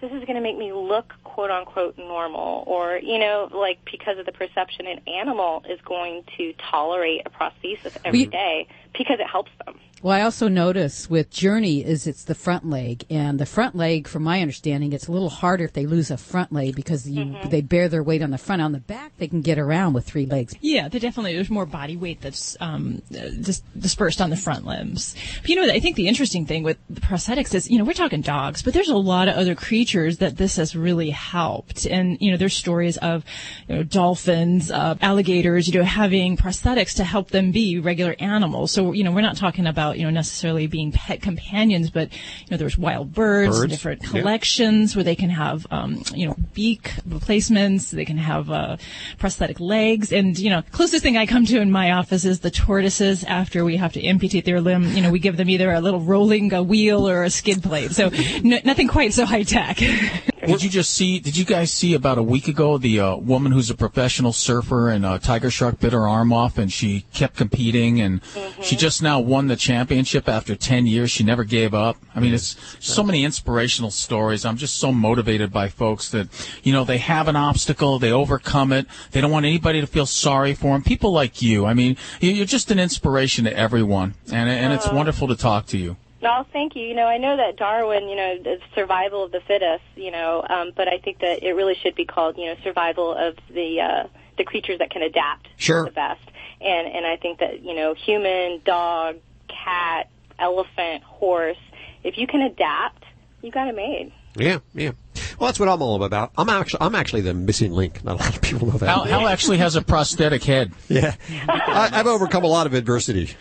going to make me look, quote unquote, normal, or, you know, like because of the perception. An animal is going to tolerate a prosthesis every day because it helps them. Well, I also notice with Journey is it's the front leg, and the front leg, from my understanding, it's a little harder if they lose a front leg because they bear their weight on the front. On the back, they can get around with 3 legs. Yeah, there's more body weight that's dispersed on the front limbs. But, you know, I think the interesting thing with the prosthetics is, you know, we're talking dogs, but there's a lot of other creatures that this has really helped. And, you know, there's stories of, you know, dolphins, alligators, you know, having prosthetics to help them be regular animals. So, you know, we're not talking about, you know, necessarily being pet companions, but, you know, there's wild birds. Different collections where they can have, you know, beak replacements. They can have prosthetic legs. And, you know, closest thing I come to in my office is the tortoises. After we have to amputate their limb, you know, we give them either a little rolling wheel or a skid plate. So nothing quite so high tech. Did you guys see about a week ago the woman who's a professional surfer and a tiger shark bit her arm off and she kept competing and she just now won the championship after 10 years. She never gave up. I mean, it's so many inspirational stories. I'm just so motivated by folks that, you know, they have an obstacle, they overcome it. They don't want anybody to feel sorry for them. People like you. I mean, you're just an inspiration to everyone, and it's wonderful to talk to you. No, thank you. You know, I know that Darwin, you know, the survival of the fittest, you know, but I think that it really should be called, you know, survival of the creatures that can adapt the best. And I think that, you know, human, dog, cat, elephant, horse, if you can adapt, you got it made. Yeah, yeah. Well, that's what I'm all about. I'm actually the missing link. Not a lot of people know that. Hal actually has a prosthetic head. Yeah. I've overcome a lot of adversity.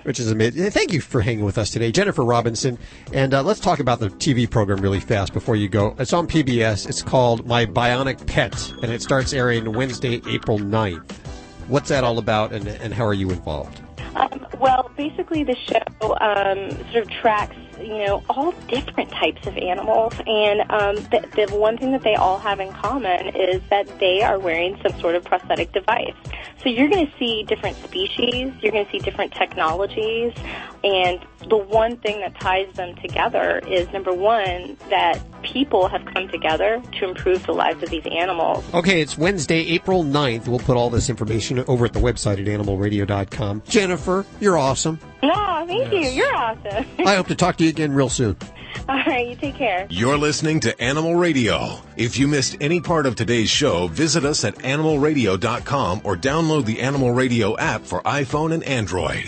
Which is amazing. Thank you for hanging with us today, Jennifer Robinson. And let's talk about the TV program really fast before you go. It's on PBS. It's called My Bionic Pet, and it starts airing Wednesday, April 9th. What's that all about, and how are you involved? Well, basically the show sort of tracks, you know, all different types of animals, and the one thing that they all have in common is that they are wearing some sort of prosthetic device. So you're going to see different species, you're going to see different technologies, and the one thing that ties them together is, number one, that people have come together to improve the lives of these animals. Okay, it's Wednesday, April 9th. We'll put all this information over at the website at animalradio.com. Jennifer, you're awesome. No, thank you. You're awesome. I hope to talk to you again real soon. All right, you take care. You're listening to Animal Radio. If you missed any part of today's show, visit us at animalradio.com or download the Animal Radio app for iPhone and Android.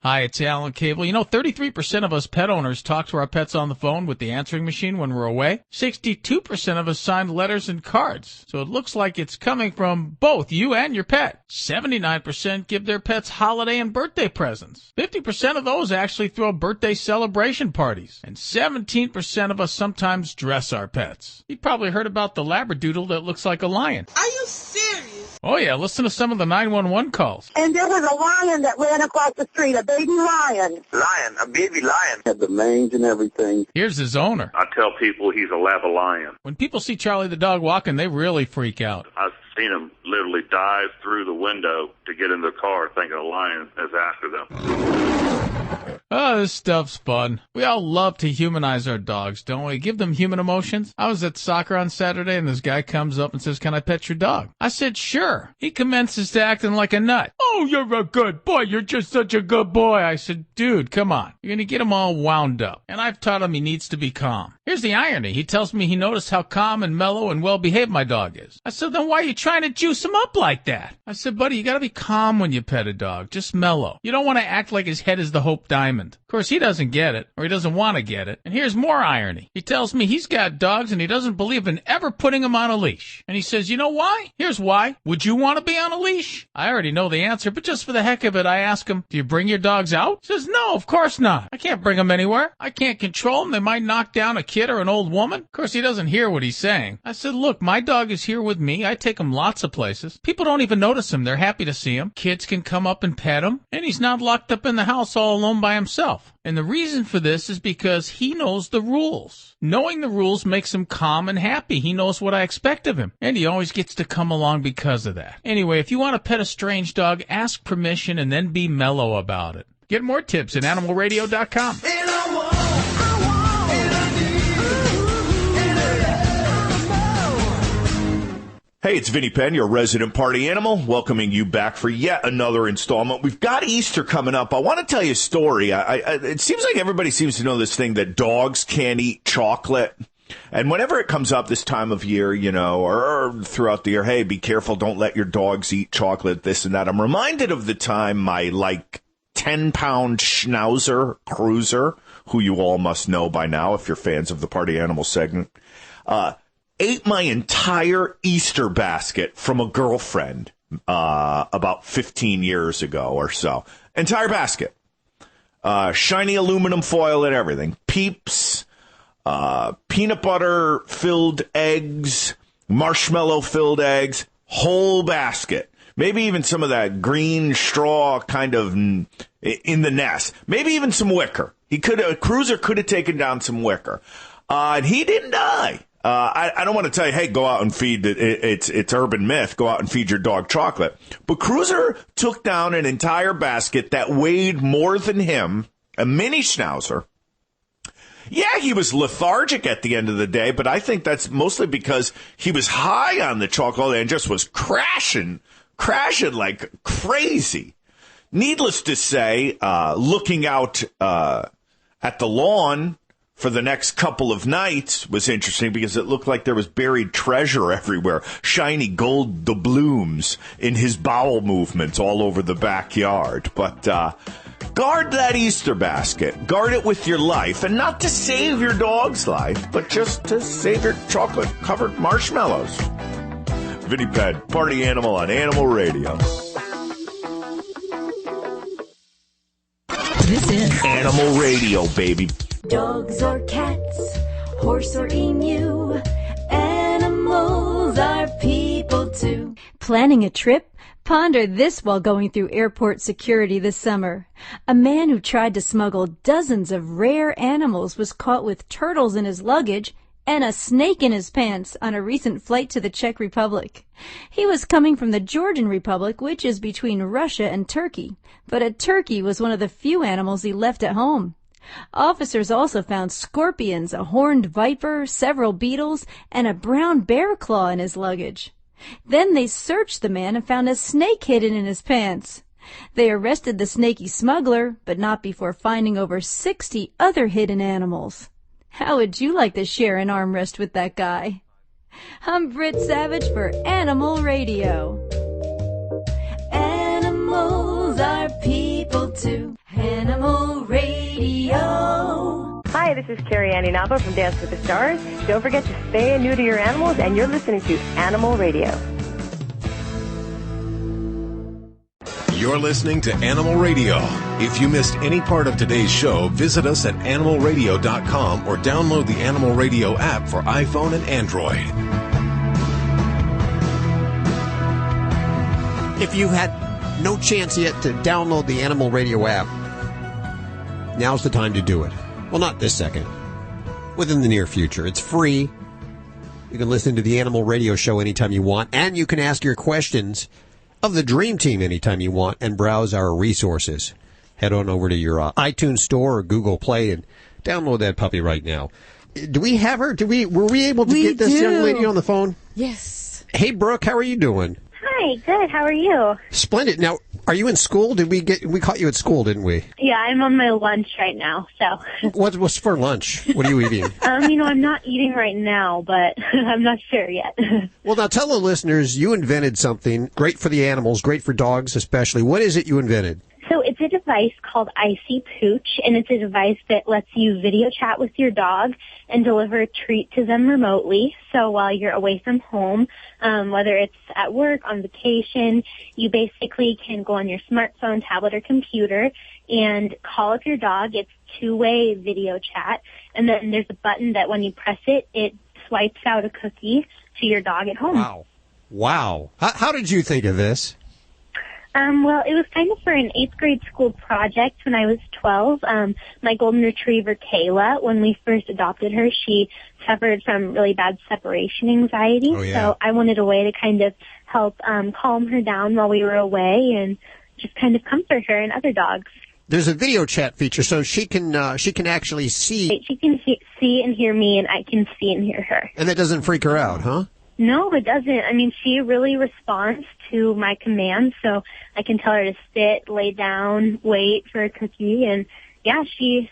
Hi, it's Alan Cable. You know, 33% of us pet owners talk to our pets on the phone with the answering machine when we're away. 62% of us sign letters and cards. So it looks like it's coming from both you and your pet. 79% give their pets holiday and birthday presents. 50% of those actually throw birthday celebration parties. And 17% of us sometimes dress our pets. You've probably heard about the Labradoodle that looks like a lion. Are you serious? Oh, yeah. Listen to some of the 911 calls. And there was a lion that ran across the street, a baby lion. Lion, a baby lion. Had the mange and everything. Here's his owner. I tell people he's a lava lion. When people see Charlie the dog walking, they really freak out. I've seen him literally dive through the window to get in the car thinking a lion is after them. Oh, this stuff's fun. We all love to humanize our dogs, don't we? Give them human emotions. I was at soccer on Saturday, and this guy comes up and says, "Can I pet your dog?" I said, "Sure." He commences to acting like a nut. "Oh, you're a good boy. You're just such a good boy." I said, "Dude, come on. You're going to get him all wound up." And I've taught him he needs to be calm. Here's the irony. He tells me he noticed how calm and mellow and well-behaved my dog is. I said, "Then why are you trying to juice him up like that?" I said, "Buddy, you got to be calm when you pet a dog. Just mellow. You don't want to act like his head is the Hope Diamond." Of course, he doesn't get it, or he doesn't want to get it. And here's more irony. He tells me he's got dogs and he doesn't believe in ever putting them on a leash. And he says, "You know why? Here's why. Would you want to be on a leash?" I already know the answer, but just for the heck of it, I ask him, "Do you bring your dogs out?" He says, "No, of course not. I can't bring them anywhere. I can't control them. They might knock down a kid or an old woman." Of course, he doesn't hear what he's saying. I said, "Look, my dog is here with me. I take him lots of places. People don't even notice him. They're happy to see him. Kids can come up and pet him. And he's not locked up in the house all alone by himself." And the reason for this is because he knows the rules. Knowing the rules makes him calm and happy. He knows what I expect of him. And he always gets to come along because of that. Anyway, if you want to pet a strange dog, ask permission and then be mellow about it. Get more tips at animalradio.com. Hey, it's Vinny Penn, your resident party animal, welcoming you back for yet another installment. We've got Easter coming up. I want to tell you a story. It seems like everybody seems to know this thing that dogs can't eat chocolate. And whenever it comes up this time of year, you know, or throughout the year, hey, be careful, don't let your dogs eat chocolate, this and that. I'm reminded of the time my, 10-pound Schnauzer Cruiser, who you all must know by now if you're fans of the Party Animal segment, ate my entire Easter basket from a girlfriend about 15 years ago or so. Entire basket. Shiny aluminum foil and everything. Peeps, peanut butter-filled eggs, marshmallow-filled eggs, whole basket. Maybe even some of that green straw kind of in the nest. Maybe even some wicker. Cruiser could have taken down some wicker. And he didn't die. I don't want to tell you, hey, go out and feed it's urban myth. Go out and feed your dog chocolate. But Cruiser took down an entire basket that weighed more than him, a mini Schnauzer. Yeah, he was lethargic at the end of the day, but I think that's mostly because he was high on the chocolate and just was crashing like crazy. Needless to say, looking out at the lawn for the next couple of nights was interesting because it looked like there was buried treasure everywhere, shiny gold doubloons in his bowel movements all over the backyard. But guard that Easter basket. Guard it with your life, and not to save your dog's life, but just to save your chocolate-covered marshmallows. Vinny Penn, Party Animal on Animal Radio. This is Animal Radio, baby. Dogs or cats, horse or emu, animals are people too. Planning a trip? Ponder this while going through airport security this summer. A man who tried to smuggle dozens of rare animals was caught with turtles in his luggage and a snake in his pants on a recent flight to the Czech Republic. He was coming from the Georgian Republic, which is between Russia and Turkey, but a turkey was one of the few animals he left at home. Officers also found scorpions, a horned viper, several beetles, and a brown bear claw in his luggage. Then they searched the man and found a snake hidden in his pants. They arrested the snaky smuggler, but not before finding over 60 other hidden animals. How would you like to share an armrest with that guy? I'm Britt Savage for Animal Radio. Animals are people too. Animal Radio. Hi, this is Carrie Annie Nava from Dance with the Stars. Don't forget to spay and neuter your animals, and you're listening to Animal Radio. You're listening to Animal Radio. If you missed any part of today's show, visit us at animalradio.com or download the Animal Radio app for iPhone and Android. If you had no chance yet to download the Animal Radio app, now's the time to do it. Well, not this second. Within the near future. It's free. You can listen to the Animal Radio show anytime you want, and you can ask your questions of the Dream Team anytime you want and browse our resources. head on over to your iTunes store or Google Play and download that puppy right now. Do we have her? Were we able to get this young lady on the phone? Yes. Hey, Brooke, how are you doing? Hi, good. How are you? Splendid. Now, are you in school? We caught you at school, didn't we? Yeah, I'm on my lunch right now, so. What's for lunch? What are you eating? I'm not eating right now, but I'm not sure yet. Well, now tell the listeners, you invented something great for the animals, great for dogs especially. What is it you invented? So it's a device called IC Pooch, and it's a device that lets you video chat with your dog and deliver a treat to them remotely. So while you're away from home, whether it's at work, on vacation, you basically can go on your smartphone, tablet, or computer and call up your dog. It's two-way video chat, and then there's a button that when you press it, it swipes out a cookie to your dog at home. Wow. How did you think of this? Well, it was kind of for an 8th grade school project when I was 12. My golden retriever, Kayla, when we first adopted her, she suffered from really bad separation anxiety. Oh, yeah. So I wanted a way to kind of help calm her down while we were away and just kind of comfort her and other dogs. There's a video chat feature, so she can actually see. She can see and hear me, and I can see and hear her. And that doesn't freak her out, huh? No, it doesn't. I mean, she really responds to my commands, so I can tell her to sit, lay down, wait for a cookie, and yeah, she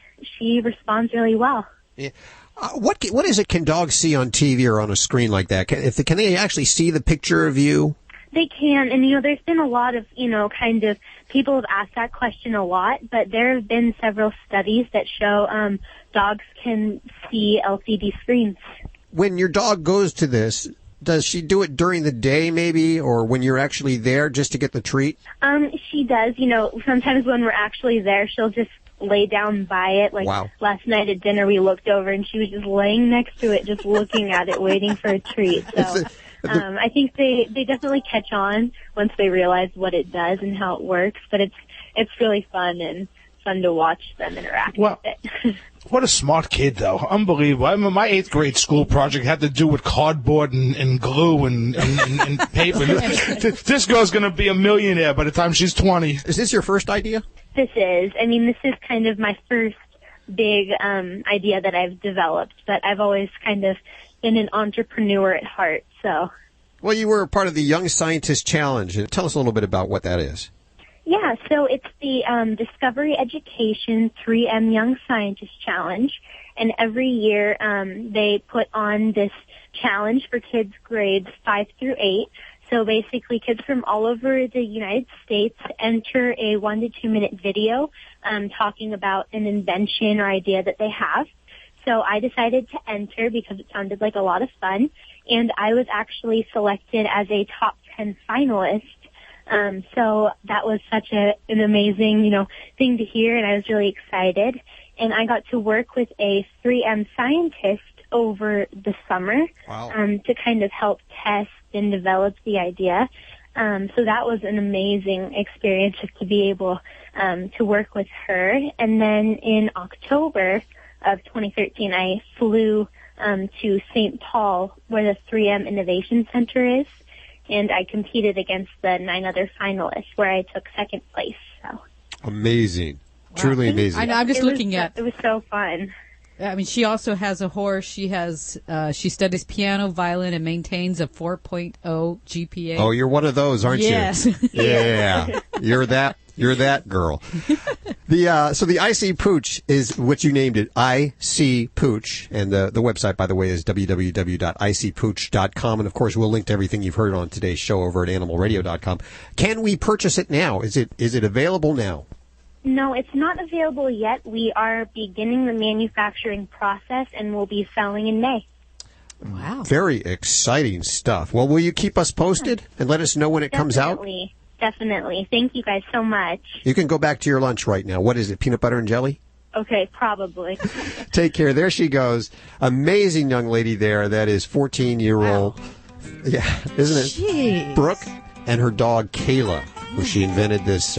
responds really well. Yeah. What is it? Can dogs see on TV or on a screen like that? Can they actually see the picture of you? They can, and there's been a lot of kind of people have asked that question a lot, but there have been several studies that show dogs can see LCD screens. When your dog goes to this, does she do it during the day maybe, or when you're actually there just to get the treat? She does. Sometimes when we're actually there, she'll just lay down by it. Like last night at dinner, we looked over and she was just laying next to it, just looking at it, waiting for a treat. So I think they definitely catch on once they realize what it does and how it works. But it's really fun and fun to watch them interact with it. What a smart kid, though. Unbelievable. I mean, my 8th grade school project had to do with cardboard and glue and paper. This girl's going to be a millionaire by the time she's 20. Is this your first idea? This is. I mean, this is kind of my first big idea that I've developed, but I've always kind of been an entrepreneur at heart, so. Well, you were a part of the Young Scientist Challenge. Tell us a little bit about what that is. Yeah, so it's the Discovery Education 3M Young Scientist Challenge, and every year they put on this challenge for kids grades 5 through 8. So basically kids from all over the United States enter a 1 to 2 minute video talking about an invention or idea that they have. So I decided to enter because it sounded like a lot of fun, and I was actually selected as a top 10 finalist. So that was such an amazing, thing to hear, and I was really excited. And I got to work with a 3M scientist over the summer to kind of help test and develop the idea. So that was an amazing experience just to be able to work with her. And then in October of 2013, I flew to St. Paul, where the 3M Innovation Center is. And I competed against the 9 other finalists, where I took second place. So amazing, truly amazing. I know. I'm just looking at. It was so fun. I mean, she also has a horse. She has. She studies piano, violin, and maintains a 4.0 GPA. Oh, you're one of those, aren't you? Yes. Yeah, you're that. You're that girl. So the IC Pooch is what you named it, IC Pooch, and the website, by the way, is www.icpooch.com, and of course we'll link to everything you've heard on today's show over at animalradio.com. Can we purchase it now? Is it available now? No, it's not available yet. We are beginning the manufacturing process, and we'll be selling in May. Wow. Very exciting stuff. Well, will you keep us posted and let us know when it comes out? Definitely. Thank you guys so much. You can go back to your lunch right now. What is it, peanut butter and jelly? Okay, probably. Take care. There she goes. Amazing young lady there. That is 14-year-old. Wow. Yeah, isn't it? Jeez. Brooke and her dog, Kayla, who she invented this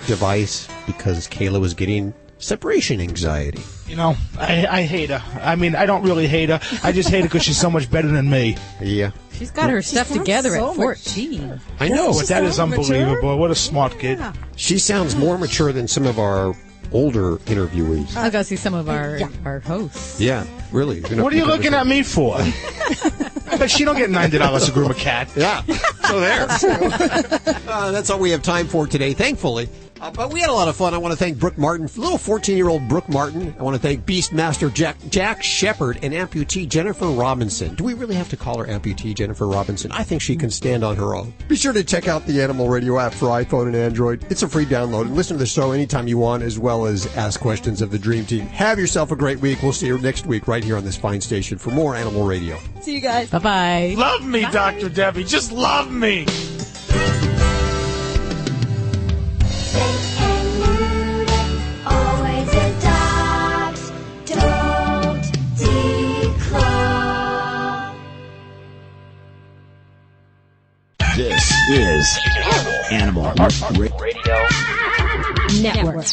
device because Kayla was getting separation anxiety. You know, I hate her. I mean, I don't really hate her. I just hate her because she's so much better than me. Yeah. She's got her stuff together at 14. I know, but that is unbelievable. Mature? What a smart kid. She sounds more mature than some of our older interviewees. I'll go see some of our hosts. Yeah, really. What are you looking at me for? But she don't get $90 to groom a cat. Yeah. So there. That's all we have time for today, thankfully. But we had a lot of fun. I want to thank Brooke Martin, little 14-year-old Brooke Martin. I want to thank Beastmaster Jack Shepard and Amputee Jennifer Robinson. Do we really have to call her Amputee Jennifer Robinson? I think she can stand on her own. Be sure to check out the Animal Radio app for iPhone and Android. It's a free download. And listen to the show anytime you want, as well as ask questions of the Dream Team. Have yourself a great week. We'll see you next week right here on this fine station for more Animal Radio. See you guys. Bye-bye. Love me, Bye. Dr. Debbie. Just love me. This is Animal Radio Network.